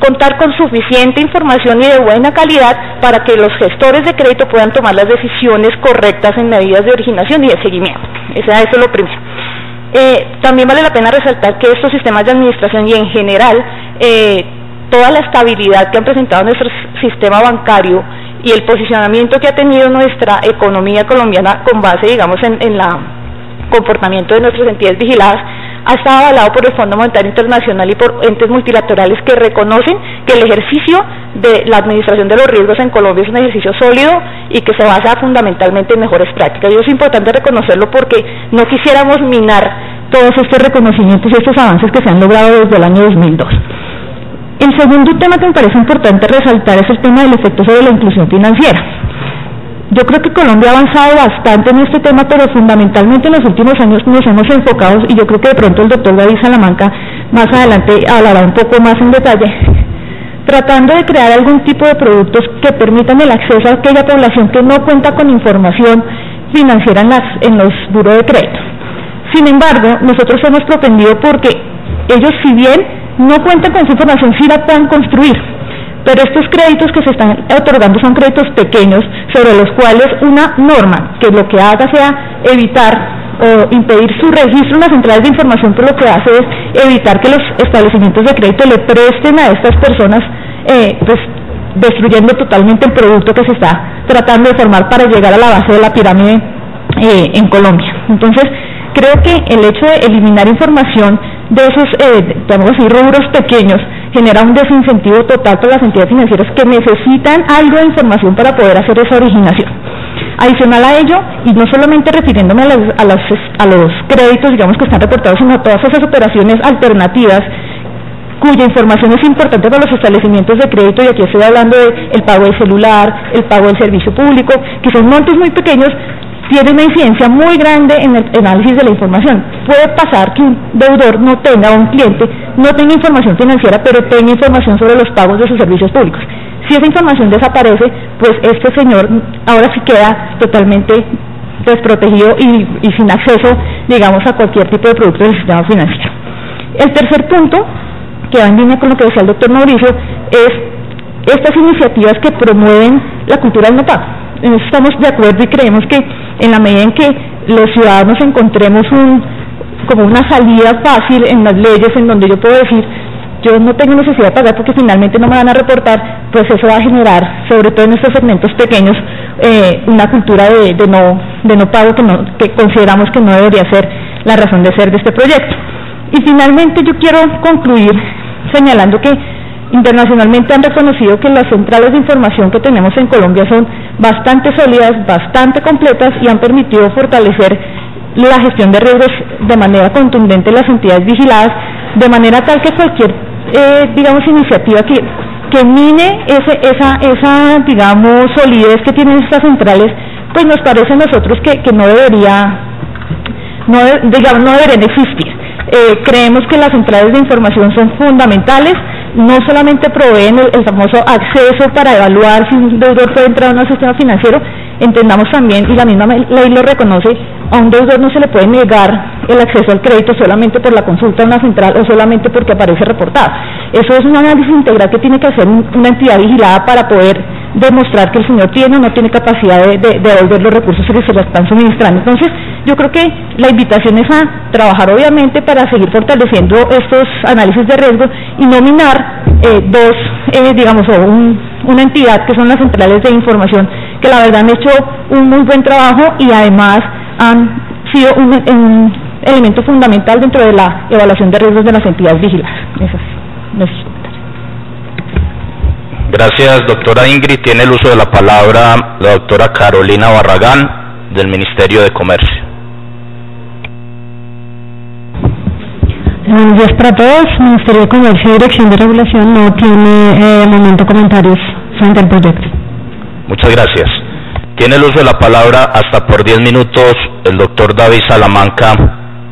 contar con suficiente información y de buena calidad para que los gestores de crédito puedan tomar las decisiones correctas en medidas de originación y de seguimiento. Eso es lo primero. También vale la pena resaltar que estos sistemas de administración y en general toda la estabilidad que han presentado nuestro sistema bancario y el posicionamiento que ha tenido nuestra economía colombiana con base, digamos, en el comportamiento de nuestras entidades vigiladas, ha estado avalado por el Fondo Monetario Internacional y por entes multilaterales que reconocen que el ejercicio de la administración de los riesgos en Colombia es un ejercicio sólido y que se basa fundamentalmente en mejores prácticas. Y es importante reconocerlo porque no quisiéramos minar todos estos reconocimientos y estos avances que se han logrado desde el año 2002. El segundo tema que me parece importante resaltar es el tema del efecto sobre la inclusión financiera. Yo creo que Colombia ha avanzado bastante en este tema, pero fundamentalmente en los últimos años nos hemos enfocado, y yo creo que de pronto el doctor David Salamanca más adelante hablará un poco más en detalle, tratando de crear algún tipo de productos que permitan el acceso a aquella población que no cuenta con información financiera en los buros de crédito. Sin embargo, nosotros hemos propendido porque ellos, si bien no cuentan con esa información sí la puedan construir, pero estos créditos que se están otorgando son créditos pequeños sobre los cuales una norma que lo que haga sea evitar o impedir su registro en las centrales de información, pero lo que hace es evitar que los establecimientos de crédito le presten a estas personas, pues destruyendo totalmente el producto que se está tratando de formar para llegar a la base de la pirámide en Colombia. Entonces, creo que el hecho de eliminar información de esos, digamos así, rubros pequeños genera un desincentivo total para las entidades financieras que necesitan algo de información para poder hacer esa originación. Adicional a ello, y no solamente refiriéndome a los créditos, digamos, que están reportados, sino a todas esas operaciones alternativas cuya información es importante para los establecimientos de crédito, y aquí estoy hablando del pago del celular, el pago del servicio público, que son montos muy pequeños, tiene una incidencia muy grande en el análisis de la información. Puede pasar que un deudor no tenga, o un cliente no tenga información financiera, pero tenga información sobre los pagos de sus servicios públicos. Si esa información desaparece, pues este señor ahora sí queda totalmente desprotegido y sin acceso, digamos, a cualquier tipo de producto del sistema financiero. El tercer punto, que va en línea con lo que decía el doctor Mauricio, es estas iniciativas que promueven la cultura del no pago. En eso estamos de acuerdo y creemos que en la medida en que los ciudadanos encontremos como una salida fácil en las leyes, en donde yo puedo decir, yo no tengo necesidad de pagar porque finalmente no me van a reportar, pues eso va a generar, sobre todo en estos segmentos pequeños, una cultura de no pago que consideramos que no debería ser la razón de ser de este proyecto. Y finalmente yo quiero concluir señalando que internacionalmente han reconocido que las centrales de información que tenemos en Colombia son bastante sólidas, bastante completas y han permitido fortalecer la gestión de riesgos de manera contundente en las entidades vigiladas, de manera tal que cualquier, digamos, iniciativa que mine esa, digamos, solidez que tienen estas centrales, pues nos parece a nosotros que no deberían existir. Creemos que las centrales de información son fundamentales, no solamente proveen el famoso acceso para evaluar si un deudor puede entrar en un sistema financiero, entendamos también, y la misma ley lo reconoce, a un deudor no se le puede negar el acceso al crédito solamente por la consulta de una central o solamente porque aparece reportado. Eso es un análisis integral que tiene que hacer una entidad vigilada para poder demostrar que el señor tiene o no tiene capacidad de devolver los recursos que se le están suministrando. Entonces, yo creo que la invitación es a trabajar obviamente para seguir fortaleciendo estos análisis de riesgo y nominar una entidad que son las centrales de información, que la verdad han hecho un muy buen trabajo y además han sido un elemento fundamental dentro de la evaluación de riesgos de las entidades vigiladas. Gracias, doctora Ingrid. Tiene el uso de la palabra la doctora Carolina Barragán, del Ministerio de Comercio. Buenos días para todos. Ministerio de Comercio y Dirección de Regulación no tiene momento comentarios frente al proyecto. Muchas gracias. Tiene el uso de la palabra hasta por 10 minutos el doctor David Salamanca,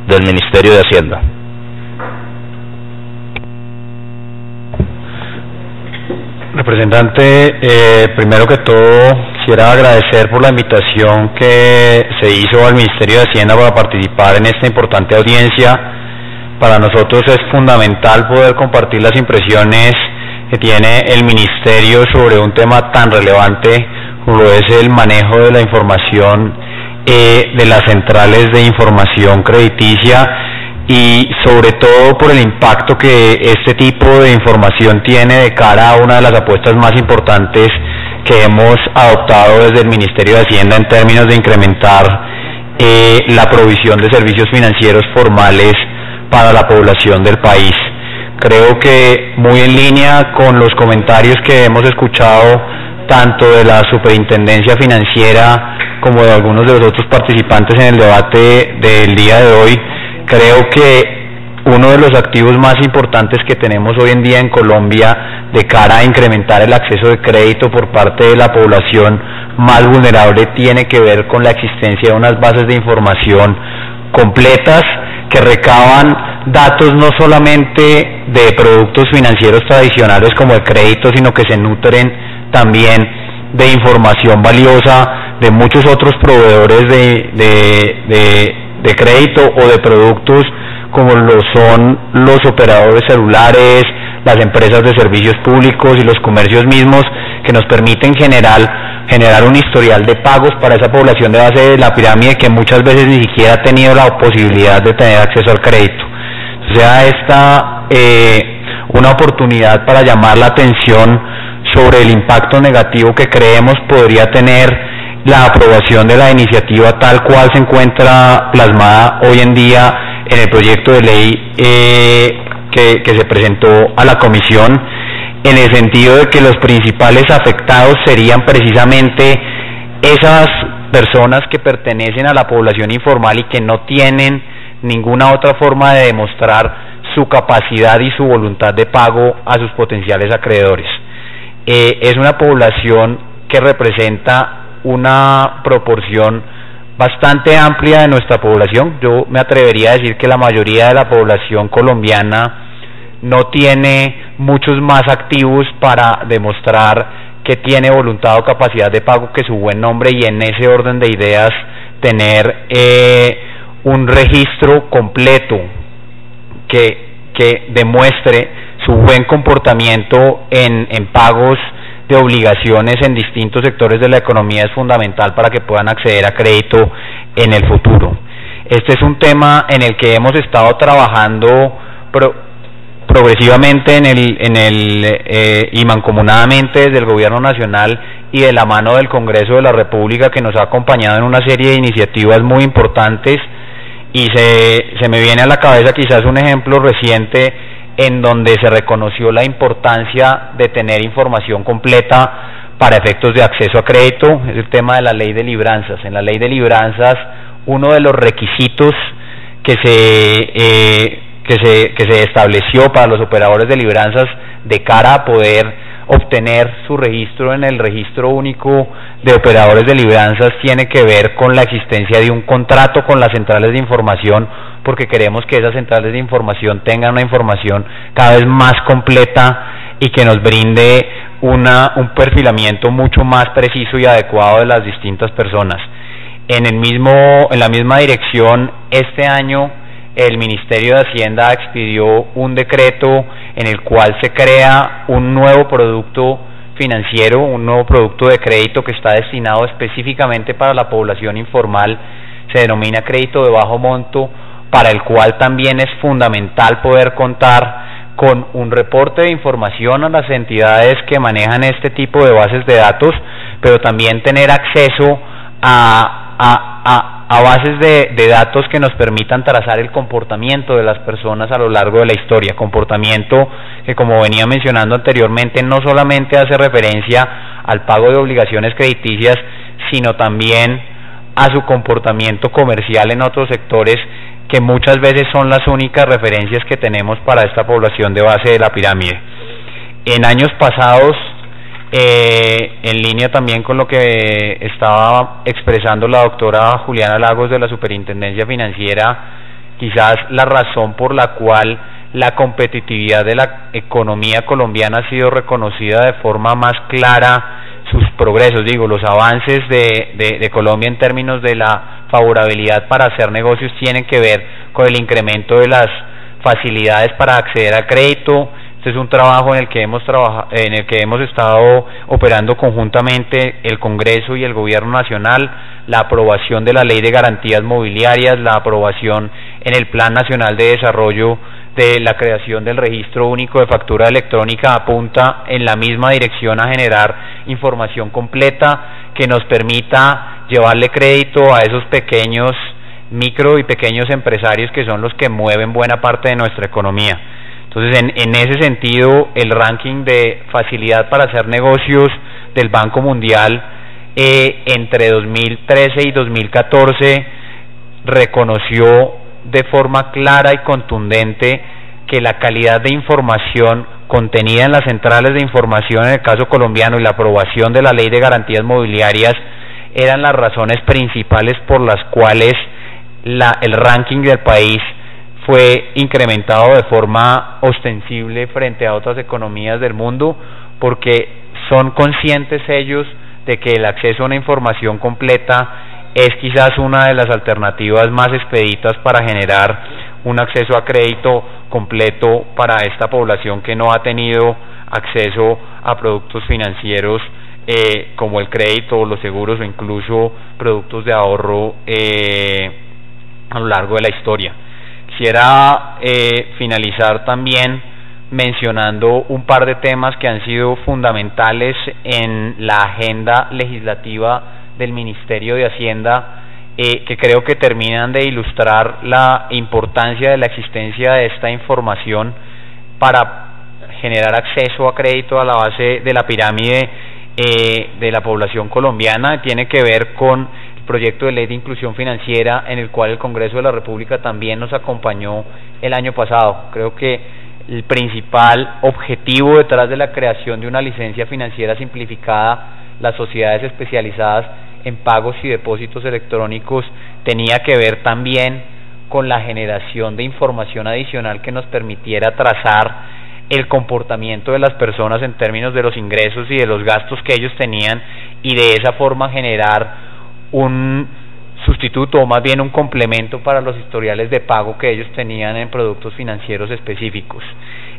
del Ministerio de Hacienda. Representante, primero que todo quisiera agradecer por la invitación que se hizo al Ministerio de Hacienda para participar en esta importante audiencia. Para nosotros es fundamental poder compartir las impresiones que tiene el Ministerio sobre un tema tan relevante como lo es el manejo de la información de las centrales de información crediticia, y sobre todo por el impacto que este tipo de información tiene de cara a una de las apuestas más importantes que hemos adoptado desde el Ministerio de Hacienda en términos de incrementar la provisión de servicios financieros formales para la población del país. Creo que muy en línea con los comentarios que hemos escuchado tanto de la Superintendencia Financiera como de algunos de los otros participantes en el debate del día de hoy, creo que uno de los activos más importantes que tenemos hoy en día en Colombia de cara a incrementar el acceso de crédito por parte de la población más vulnerable tiene que ver con la existencia de unas bases de información completas que recaban datos no solamente de productos financieros tradicionales como el crédito, sino que se nutren también de información valiosa de muchos otros proveedores de crédito o de productos como lo son los operadores celulares, las empresas de servicios públicos y los comercios mismos, que nos permiten generar un historial de pagos para esa población de base de la pirámide que muchas veces ni siquiera ha tenido la posibilidad de tener acceso al crédito. O sea, esta una oportunidad para llamar la atención sobre el impacto negativo que creemos podría tener la aprobación de la iniciativa tal cual se encuentra plasmada hoy en día en el proyecto de ley que se presentó a la comisión, en el sentido de que los principales afectados serían precisamente esas personas que pertenecen a la población informal y que no tienen ninguna otra forma de demostrar su capacidad y su voluntad de pago a sus potenciales acreedores. Es una población que representa una proporción bastante amplia de nuestra población. Yo me atrevería a decir que la mayoría de la población colombiana no tiene muchos más activos para demostrar que tiene voluntad o capacidad de pago que su buen nombre, y en ese orden de ideas tener un registro completo que demuestre su buen comportamiento en pagos de obligaciones en distintos sectores de la economía es fundamental para que puedan acceder a crédito en el futuro. Este es un tema en el que hemos estado trabajando progresivamente y mancomunadamente desde el Gobierno Nacional y de la mano del Congreso de la República, que nos ha acompañado en una serie de iniciativas muy importantes, y se me viene a la cabeza quizás un ejemplo reciente en donde se reconoció la importancia de tener información completa para efectos de acceso a crédito. Es el tema de la ley de libranzas. En la ley de libranzas, uno de los requisitos que se estableció para los operadores de libranzas de cara a poder obtener su registro en el registro único de operadores de libranzas tiene que ver con la existencia de un contrato con las centrales de información, porque queremos que esas centrales de información tengan una información cada vez más completa y que nos brinde un perfilamiento mucho más preciso y adecuado de las distintas personas. En la misma dirección, este año el Ministerio de Hacienda expidió un decreto en el cual se crea un nuevo producto financiero, un nuevo producto de crédito que está destinado específicamente para la población informal. Se denomina crédito de bajo monto, para el cual también es fundamental poder contar con un reporte de información a las entidades que manejan este tipo de bases de datos, pero también tener acceso a bases de datos que nos permitan trazar el comportamiento de las personas a lo largo de la historia, comportamiento que, como venía mencionando anteriormente, no solamente hace referencia al pago de obligaciones crediticias, sino también a su comportamiento comercial en otros sectores que muchas veces son las únicas referencias que tenemos para esta población de base de la pirámide. En años pasados, en línea también con lo que estaba expresando la doctora Juliana Lagos de la Superintendencia Financiera, quizás la razón por la cual la competitividad de la economía colombiana ha sido reconocida de forma más clara, sus progresos, los avances de Colombia en términos de la favorabilidad para hacer negocios tienen que ver con el incremento de las facilidades para acceder al crédito. Este es un trabajo en el que hemos estado operando conjuntamente el Congreso y el Gobierno Nacional, la aprobación de la Ley de Garantías Mobiliarias, la aprobación en el Plan Nacional de Desarrollo de la creación del Registro Único de Factura Electrónica apunta en la misma dirección a generar información completa que nos permita llevarle crédito a esos pequeños, micro y pequeños empresarios que son los que mueven buena parte de nuestra economía. Entonces, en ese sentido, el ranking de facilidad para hacer negocios del Banco Mundial entre 2013 y 2014 reconoció de forma clara y contundente que la calidad de información contenida en las centrales de información en el caso colombiano y la aprobación de la Ley de Garantías Mobiliarias eran las razones principales por las cuales el ranking del país fue incrementado de forma ostensible frente a otras economías del mundo, porque son conscientes ellos de que el acceso a una información completa es quizás una de las alternativas más expeditas para generar un acceso a crédito completo para esta población que no ha tenido acceso a productos financieros como el crédito, los seguros o incluso productos de ahorro a lo largo de la historia. Quisiera finalizar también mencionando un par de temas que han sido fundamentales en la agenda legislativa del Ministerio de Hacienda, que creo que terminan de ilustrar la importancia de la existencia de esta información para generar acceso a crédito a la base de la pirámide de la población colombiana. Tiene que ver con el proyecto de ley de inclusión financiera, en el cual el Congreso de la República también nos acompañó el año pasado. Creo que el principal objetivo detrás de la creación de una licencia financiera simplificada, las sociedades especializadas en pagos y depósitos electrónicos, tenía que ver también con la generación de información adicional que nos permitiera trazar el comportamiento de las personas en términos de los ingresos y de los gastos que ellos tenían, y de esa forma generar un sustituto o más bien un complemento para los historiales de pago que ellos tenían en productos financieros específicos.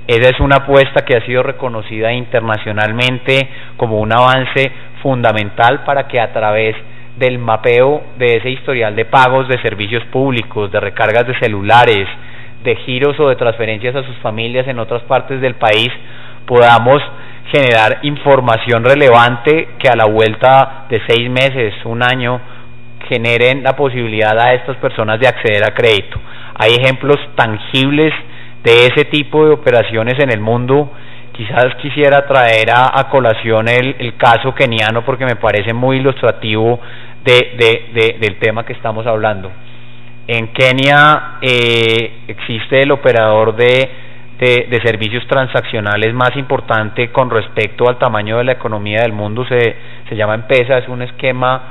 Esa es una apuesta que ha sido reconocida internacionalmente como un avance fundamental para que a través del mapeo de ese historial de pagos de servicios públicos, de recargas de celulares, de giros o de transferencias a sus familias en otras partes del país, podamos generar información relevante que a la vuelta de 6 meses, un año, generen la posibilidad a estas personas de acceder a crédito. Hay ejemplos tangibles de ese tipo de operaciones en el mundo. Quizás quisiera traer a colación el caso keniano, porque me parece muy ilustrativo del tema que estamos hablando. En Kenia existe el operador de servicios transaccionales más importante con respecto al tamaño de la economía del mundo. Se llama M-Pesa. Es un esquema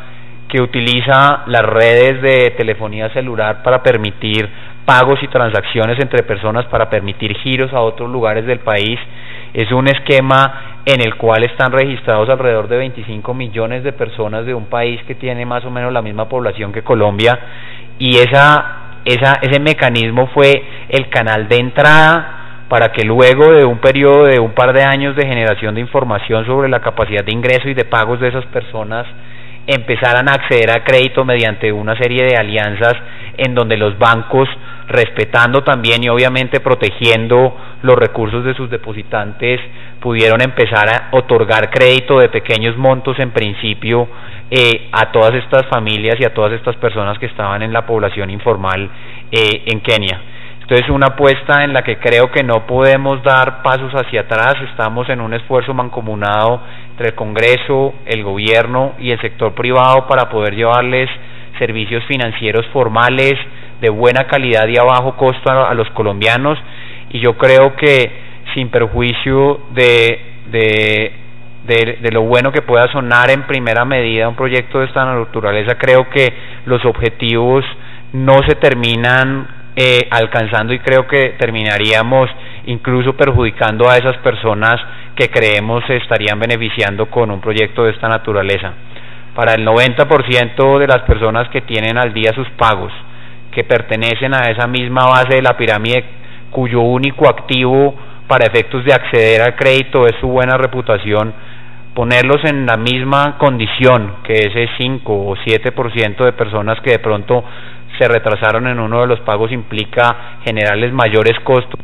que utiliza las redes de telefonía celular para permitir pagos y transacciones entre personas, para permitir giros a otros lugares del país. Es un esquema en el cual están registrados alrededor de 25 millones de personas de un país que tiene más o menos la misma población que Colombia, y ese mecanismo fue el canal de entrada para que luego de un periodo de un par de años de generación de información sobre la capacidad de ingreso y de pagos de esas personas, empezaran a acceder a crédito mediante una serie de alianzas en donde los bancos, respetando también y obviamente protegiendo los recursos de sus depositantes, pudieron empezar a otorgar crédito de pequeños montos en principio a todas estas familias y a todas estas personas que estaban en la población informal en Kenia. Entonces, una apuesta en la que creo que no podemos dar pasos hacia atrás. Estamos en un esfuerzo mancomunado entre el Congreso, el gobierno y el sector privado para poder llevarles servicios financieros formales de buena calidad y a bajo costo a los colombianos, y yo creo que sin perjuicio de lo bueno que pueda sonar en primera medida un proyecto de esta naturaleza, creo que los objetivos no se terminan alcanzando, y creo que terminaríamos incluso perjudicando a esas personas que creemos se estarían beneficiando con un proyecto de esta naturaleza. Para el 90% de las personas que tienen al día sus pagos, que pertenecen a esa misma base de la pirámide, cuyo único activo para efectos de acceder al crédito es su buena reputación, ponerlos en la misma condición que ese 5 o 7% de personas que de pronto se retrasaron en uno de los pagos implica generarles mayores costos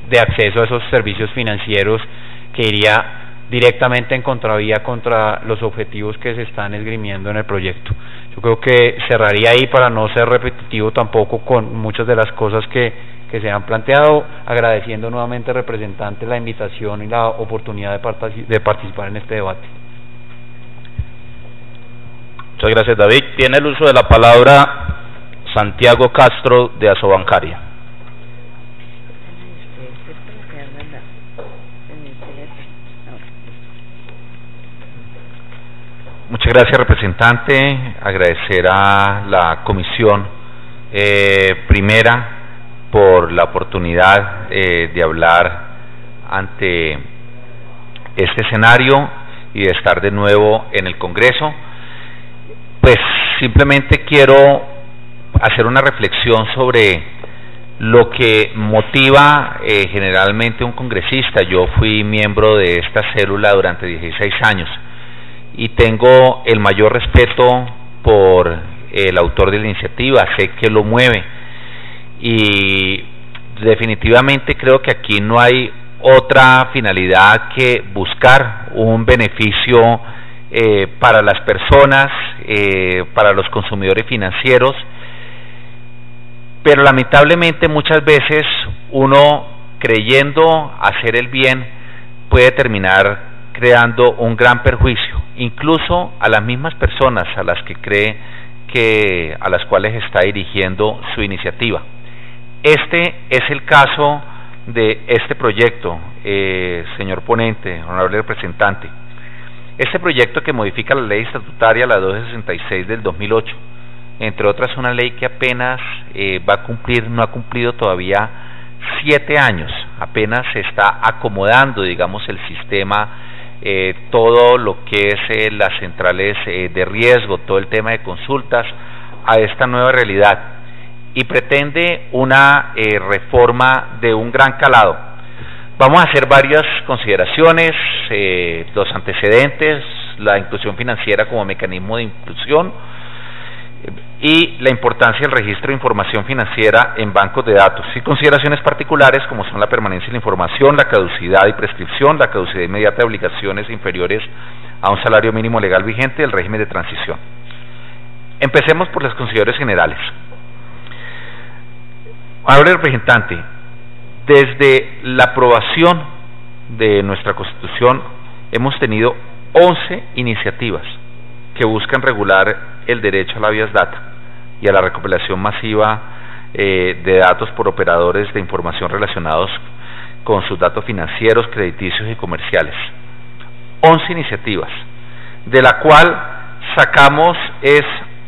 de acceso a esos servicios financieros, que iría directamente en contravía contra los objetivos que se están esgrimiendo en el proyecto. Yo creo que cerraría ahí para no ser repetitivo tampoco con muchas de las cosas que se han planteado, agradeciendo nuevamente al representante la invitación y la oportunidad de participar en este debate. Muchas gracias, David. Tiene el uso de la palabra Santiago Castro, de Asobancaria. Muchas gracias, representante. Agradecer a la comisión primera por la oportunidad de hablar ante este escenario y de estar de nuevo en el Congreso. Pues simplemente quiero hacer una reflexión sobre lo que motiva generalmente un congresista. Yo fui miembro de esta célula durante 16 años y tengo el mayor respeto por el autor de la iniciativa, sé que lo mueve y definitivamente creo que aquí no hay otra finalidad que buscar un beneficio para las personas, para los consumidores financieros, pero lamentablemente muchas veces uno, creyendo hacer el bien, puede terminar creando un gran perjuicio, incluso a las mismas personas a las que cree a las cuales está dirigiendo su iniciativa. Este es el caso de este proyecto, señor ponente, honorable representante. Este proyecto que modifica la ley estatutaria, la 266 del 2008, entre otras una ley que apenas va a cumplir, no ha cumplido todavía 7 años, apenas se está acomodando, digamos, el sistema, todo lo que es las centrales de riesgo, todo el tema de consultas a esta nueva realidad, y pretende una reforma de un gran calado. Vamos a hacer varias consideraciones, los antecedentes, la inclusión financiera como mecanismo de inclusión y la importancia del registro de información financiera en bancos de datos, y consideraciones particulares como son la permanencia de la información, la caducidad y prescripción, la caducidad inmediata de obligaciones inferiores a un salario mínimo legal vigente y el régimen de transición. Empecemos por las consideraciones generales. Honorable representante, desde la aprobación de nuestra Constitución hemos tenido 11 iniciativas que buscan regular el derecho a la habeas data y a la recopilación masiva de datos por operadores de información relacionados con sus datos financieros, crediticios y comerciales. 11 iniciativas, de la cual sacamos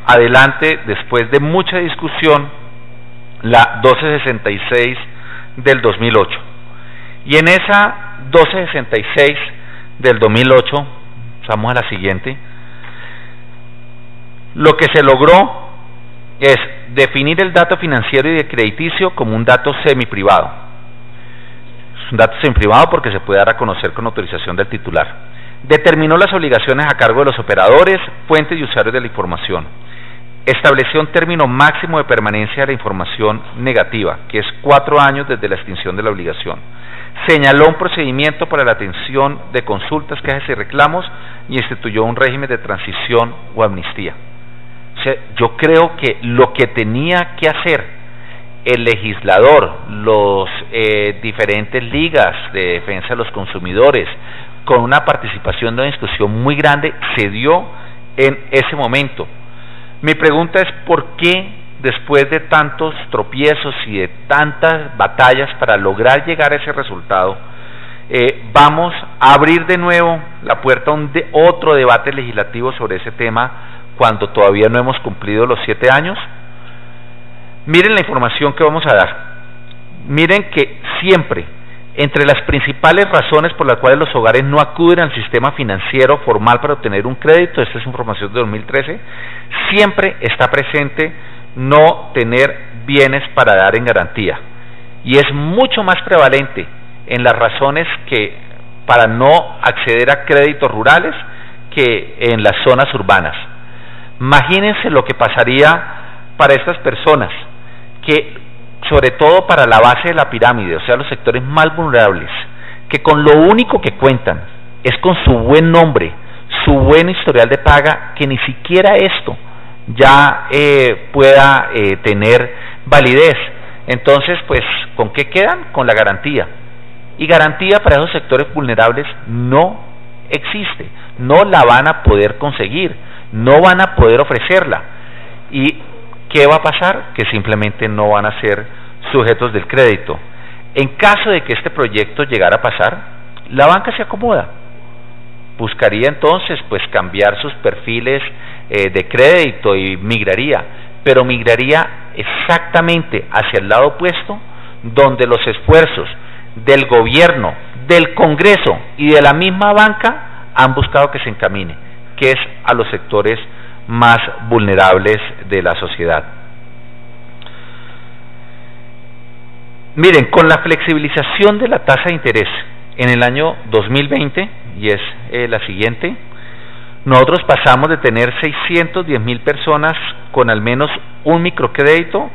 adelante, después de mucha discusión, la 1266 del 2008. Y en esa 1266 del 2008, vamos a la siguiente, lo que se logró es definir el dato financiero y de crediticio como un dato semiprivado. Es un dato semiprivado porque se puede dar a conocer con autorización del titular. Determinó las obligaciones a cargo de los operadores, fuentes y usuarios de la información. Estableció un término máximo de permanencia de la información negativa, que es 4 años desde la extinción de la obligación. Señaló un procedimiento para la atención de consultas, quejas y reclamos y instituyó un régimen de transición o amnistía. O sea, yo creo que lo que tenía que hacer el legislador, los diferentes ligas de defensa de los consumidores, con una participación de una discusión muy grande, se dio en ese momento. Mi pregunta es ¿por qué después de tantos tropiezos y de tantas batallas para lograr llegar a ese resultado, vamos a abrir de nuevo la puerta a otro debate legislativo sobre ese tema cuando todavía no hemos cumplido los 7 años? Miren la información que vamos a dar. Miren que siempre, entre las principales razones por las cuales los hogares no acuden al sistema financiero formal para obtener un crédito, esta es información de 2013, siempre está presente no tener bienes para dar en garantía. Y es mucho más prevalente en las razones que para no acceder a créditos rurales que en las zonas urbanas. Imagínense lo que pasaría para estas personas, que sobre todo para la base de la pirámide, o sea, los sectores más vulnerables, que con lo único que cuentan es con su buen nombre, su buen historial de paga, que ni siquiera esto ya pueda tener validez. Entonces, pues, ¿con qué quedan? Con la garantía. Y garantía para esos sectores vulnerables no existe, no la van a poder conseguir, no van a poder ofrecerla. ¿Y qué va a pasar? Que simplemente no van a ser sujetos del crédito. En caso de que este proyecto llegara a pasar, la banca se acomoda. Buscaría entonces pues cambiar sus perfiles de crédito y migraría, pero migraría exactamente hacia el lado opuesto, donde los esfuerzos del gobierno, del Congreso y de la misma banca han buscado que se encamine, que es a los sectores más vulnerables de la sociedad. Miren, con la flexibilización de la tasa de interés en el año 2020, y es la siguiente, nosotros pasamos de tener 610,000 personas con al menos un microcrédito,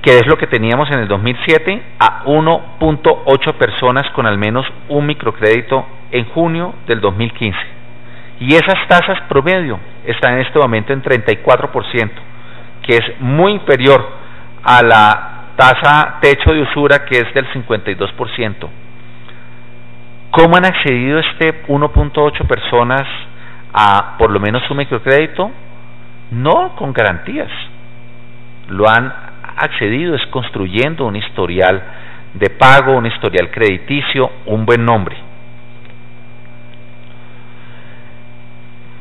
que es lo que teníamos en el 2007, a 1.8 personas con al menos un microcrédito en junio del 2015. Y esas tasas promedio están en este momento en 34%, que es muy inferior a la tasa techo de usura, que es del 52%. ¿Cómo han accedido 1.8 personas a por lo menos un microcrédito? No con garantías. Lo han accedido es construyendo un historial de pago, un historial crediticio, un buen nombre.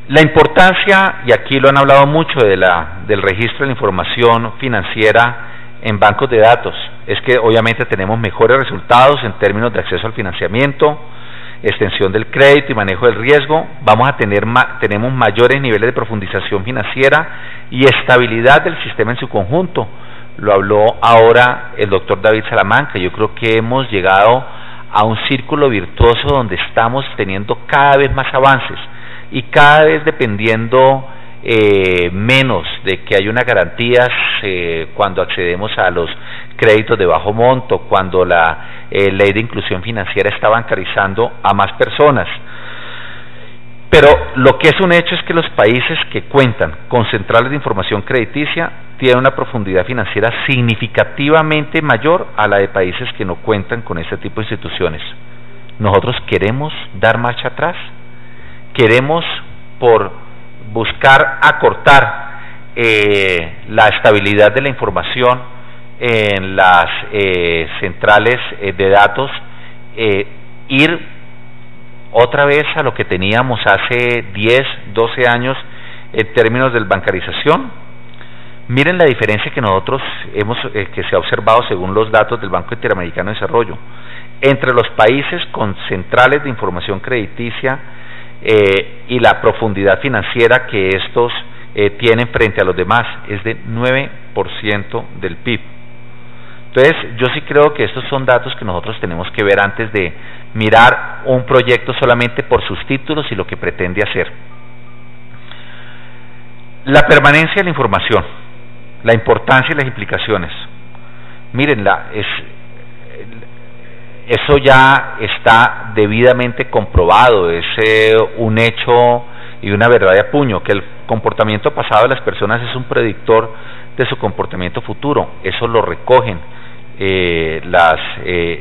La importancia, y aquí lo han hablado mucho, del registro de la información financiera en bancos de datos, es que obviamente tenemos mejores resultados en términos de acceso al financiamiento, extensión del crédito y manejo del riesgo. Tenemos mayores niveles de profundización financiera y estabilidad del sistema en su conjunto. Lo habló ahora el doctor David Salamanca. Yo creo que hemos llegado a un círculo virtuoso donde estamos teniendo cada vez más avances y cada vez dependiendo menos de que hay unas garantías cuando accedemos a los créditos de bajo monto, cuando la ley de inclusión financiera está bancarizando a más personas. Pero lo que es un hecho es que los países que cuentan con centrales de información crediticia tienen una profundidad financiera significativamente mayor a la de países que no cuentan con este tipo de instituciones. Nosotros queremos dar marcha atrás, queremos por buscar acortar la estabilidad de la información en las centrales de datos, ir otra vez a lo que teníamos hace 10, 12 años en términos de bancarización. Miren la diferencia que nosotros que se ha observado según los datos del Banco Interamericano de Desarrollo entre los países con centrales de información crediticia y la profundidad financiera que estos tienen frente a los demás es de 9% del PIB. Entonces, yo sí creo que estos son datos que nosotros tenemos que ver antes de mirar un proyecto solamente por sus títulos y lo que pretende hacer. La permanencia de la información, la importancia y las implicaciones. Mírenla, eso ya está debidamente comprobado, es un hecho y una verdad de puño, que el comportamiento pasado de las personas es un predictor de su comportamiento futuro. Eso lo recogen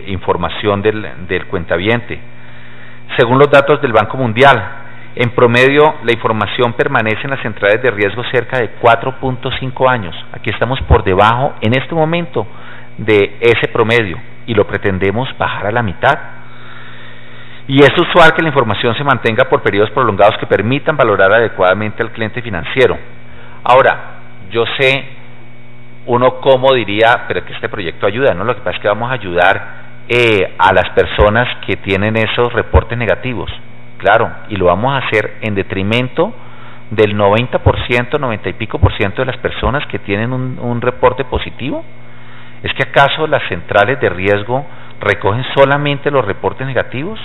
información del cuentaviente. Según los datos del Banco Mundial, en promedio la información permanece en las centrales de riesgo cerca de 4.5 años. Aquí estamos por debajo en este momento de ese promedio y lo pretendemos bajar a la mitad. Y es usual que la información se mantenga por periodos prolongados que permitan valorar adecuadamente al cliente financiero. Ahora, yo sé, uno como diría, pero que este proyecto ayuda, ¿no? Lo que pasa es que vamos a ayudar a las personas que tienen esos reportes negativos, claro, y lo vamos a hacer en detrimento del 90%, 90 y pico por ciento de las personas que tienen un reporte positivo. ¿Es que acaso las centrales de riesgo recogen solamente los reportes negativos?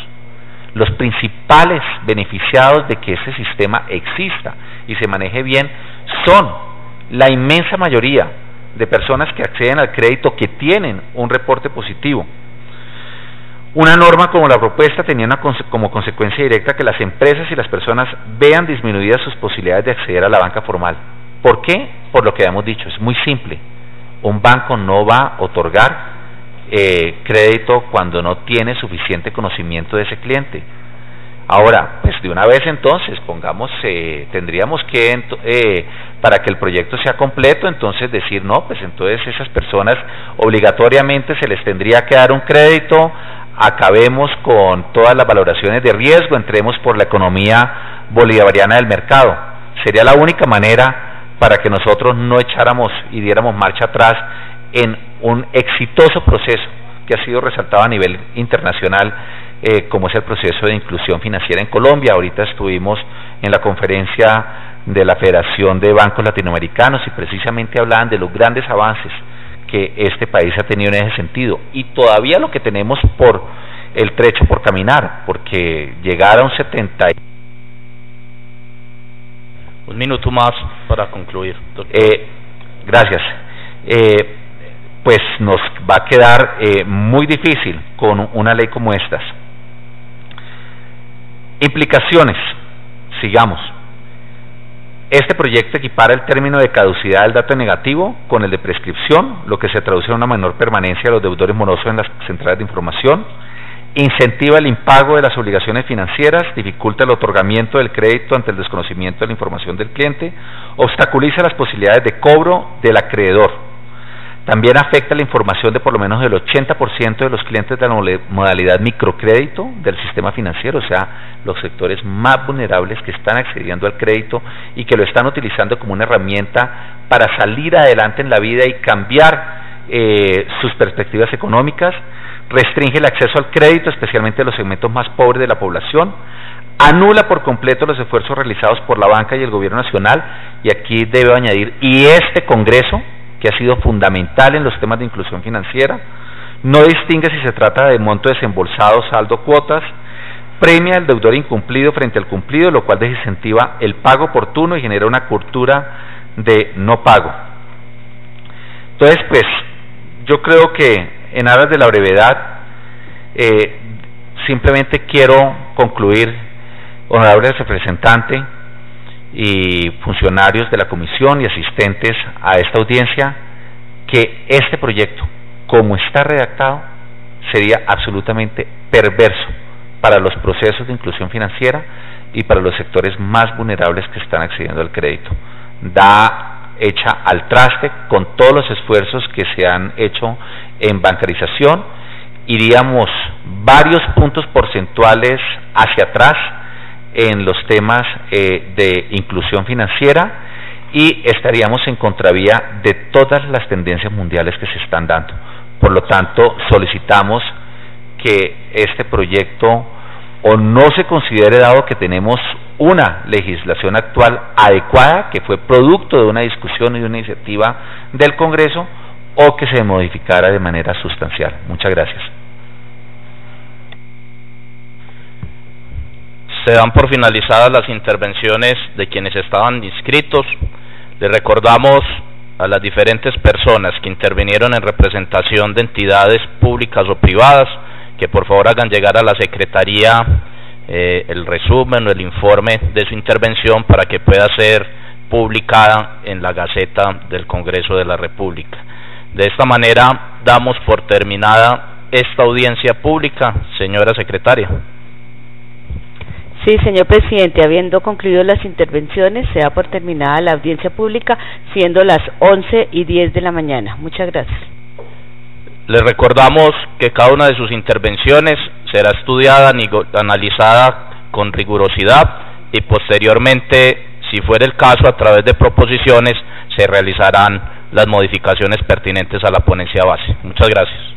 Los principales beneficiados de que ese sistema exista y se maneje bien son la inmensa mayoría de personas que acceden al crédito que tienen un reporte positivo. Una norma como la propuesta tenía como consecuencia directa que las empresas y las personas vean disminuidas sus posibilidades de acceder a la banca formal. ¿Por qué? Por lo que habíamos dicho, es muy simple. Un banco no va a otorgar crédito cuando no tiene suficiente conocimiento de ese cliente. Ahora, pues de una vez entonces, tendríamos que, para que el proyecto sea completo, entonces decir, no, pues entonces esas personas obligatoriamente se les tendría que dar un crédito, acabemos con todas las valoraciones de riesgo, entremos por la economía bolivariana del mercado. Sería la única manera para que nosotros no echáramos y diéramos marcha atrás en un exitoso proceso que ha sido resaltado a nivel internacional, como es el proceso de inclusión financiera en Colombia. Ahorita estuvimos en la conferencia de la Federación de Bancos Latinoamericanos y precisamente hablaban de los grandes avances que este país ha tenido en ese sentido, y todavía lo que tenemos por el trecho por caminar, porque llegar a un 70. Un minuto más para concluir, doctor. Gracias. Pues nos va a quedar muy difícil con una ley como estas. Implicaciones, sigamos. Este proyecto equipara el término de caducidad del dato negativo con el de prescripción, lo que se traduce en una menor permanencia de los deudores morosos en las centrales de información, incentiva el impago de las obligaciones financieras, dificulta el otorgamiento del crédito ante el desconocimiento de la información del cliente, obstaculiza las posibilidades de cobro del acreedor. También afecta la información de por lo menos el 80% de los clientes de la modalidad microcrédito del sistema financiero, o sea, los sectores más vulnerables que están accediendo al crédito y que lo están utilizando como una herramienta para salir adelante en la vida y cambiar sus perspectivas económicas. Restringe el acceso al crédito, especialmente de los segmentos más pobres de la población. Anula por completo los esfuerzos realizados por la banca y el gobierno nacional, y aquí debo añadir, y este Congreso, que ha sido fundamental en los temas de inclusión financiera. No distingue si se trata de monto desembolsado, saldo, cuotas. Premia al deudor incumplido frente al cumplido, lo cual desincentiva el pago oportuno y genera una cultura de no pago. Entonces, pues, yo creo que en aras de la brevedad, simplemente quiero concluir, honorable representante y funcionarios de la comisión y asistentes a esta audiencia, que este proyecto, como está redactado, sería absolutamente perverso para los procesos de inclusión financiera y para los sectores más vulnerables que están accediendo al crédito. Da hecha al traste con todos los esfuerzos que se han hecho en bancarización. Iríamos varios puntos porcentuales hacia atrás en los temas de inclusión financiera, y estaríamos en contravía de todas las tendencias mundiales que se están dando. Por lo tanto, solicitamos que este proyecto o no se considere, dado que tenemos una legislación actual adecuada, que fue producto de una discusión y de una iniciativa del Congreso, o que se modificara de manera sustancial. Muchas gracias. Se dan por finalizadas las intervenciones de quienes estaban inscritos. Les recordamos a las diferentes personas que intervinieron en representación de entidades públicas o privadas que por favor hagan llegar a la Secretaría el resumen o el informe de su intervención para que pueda ser publicada en la Gaceta del Congreso de la República. De esta manera damos por terminada esta audiencia pública, señora secretaria. Sí, señor presidente, habiendo concluido las intervenciones, se da por terminada la audiencia pública, siendo las 11:10 de la mañana. Muchas gracias. Les recordamos que cada una de sus intervenciones será estudiada, analizada con rigurosidad, y posteriormente, si fuera el caso, a través de proposiciones, se realizarán las modificaciones pertinentes a la ponencia base. Muchas gracias.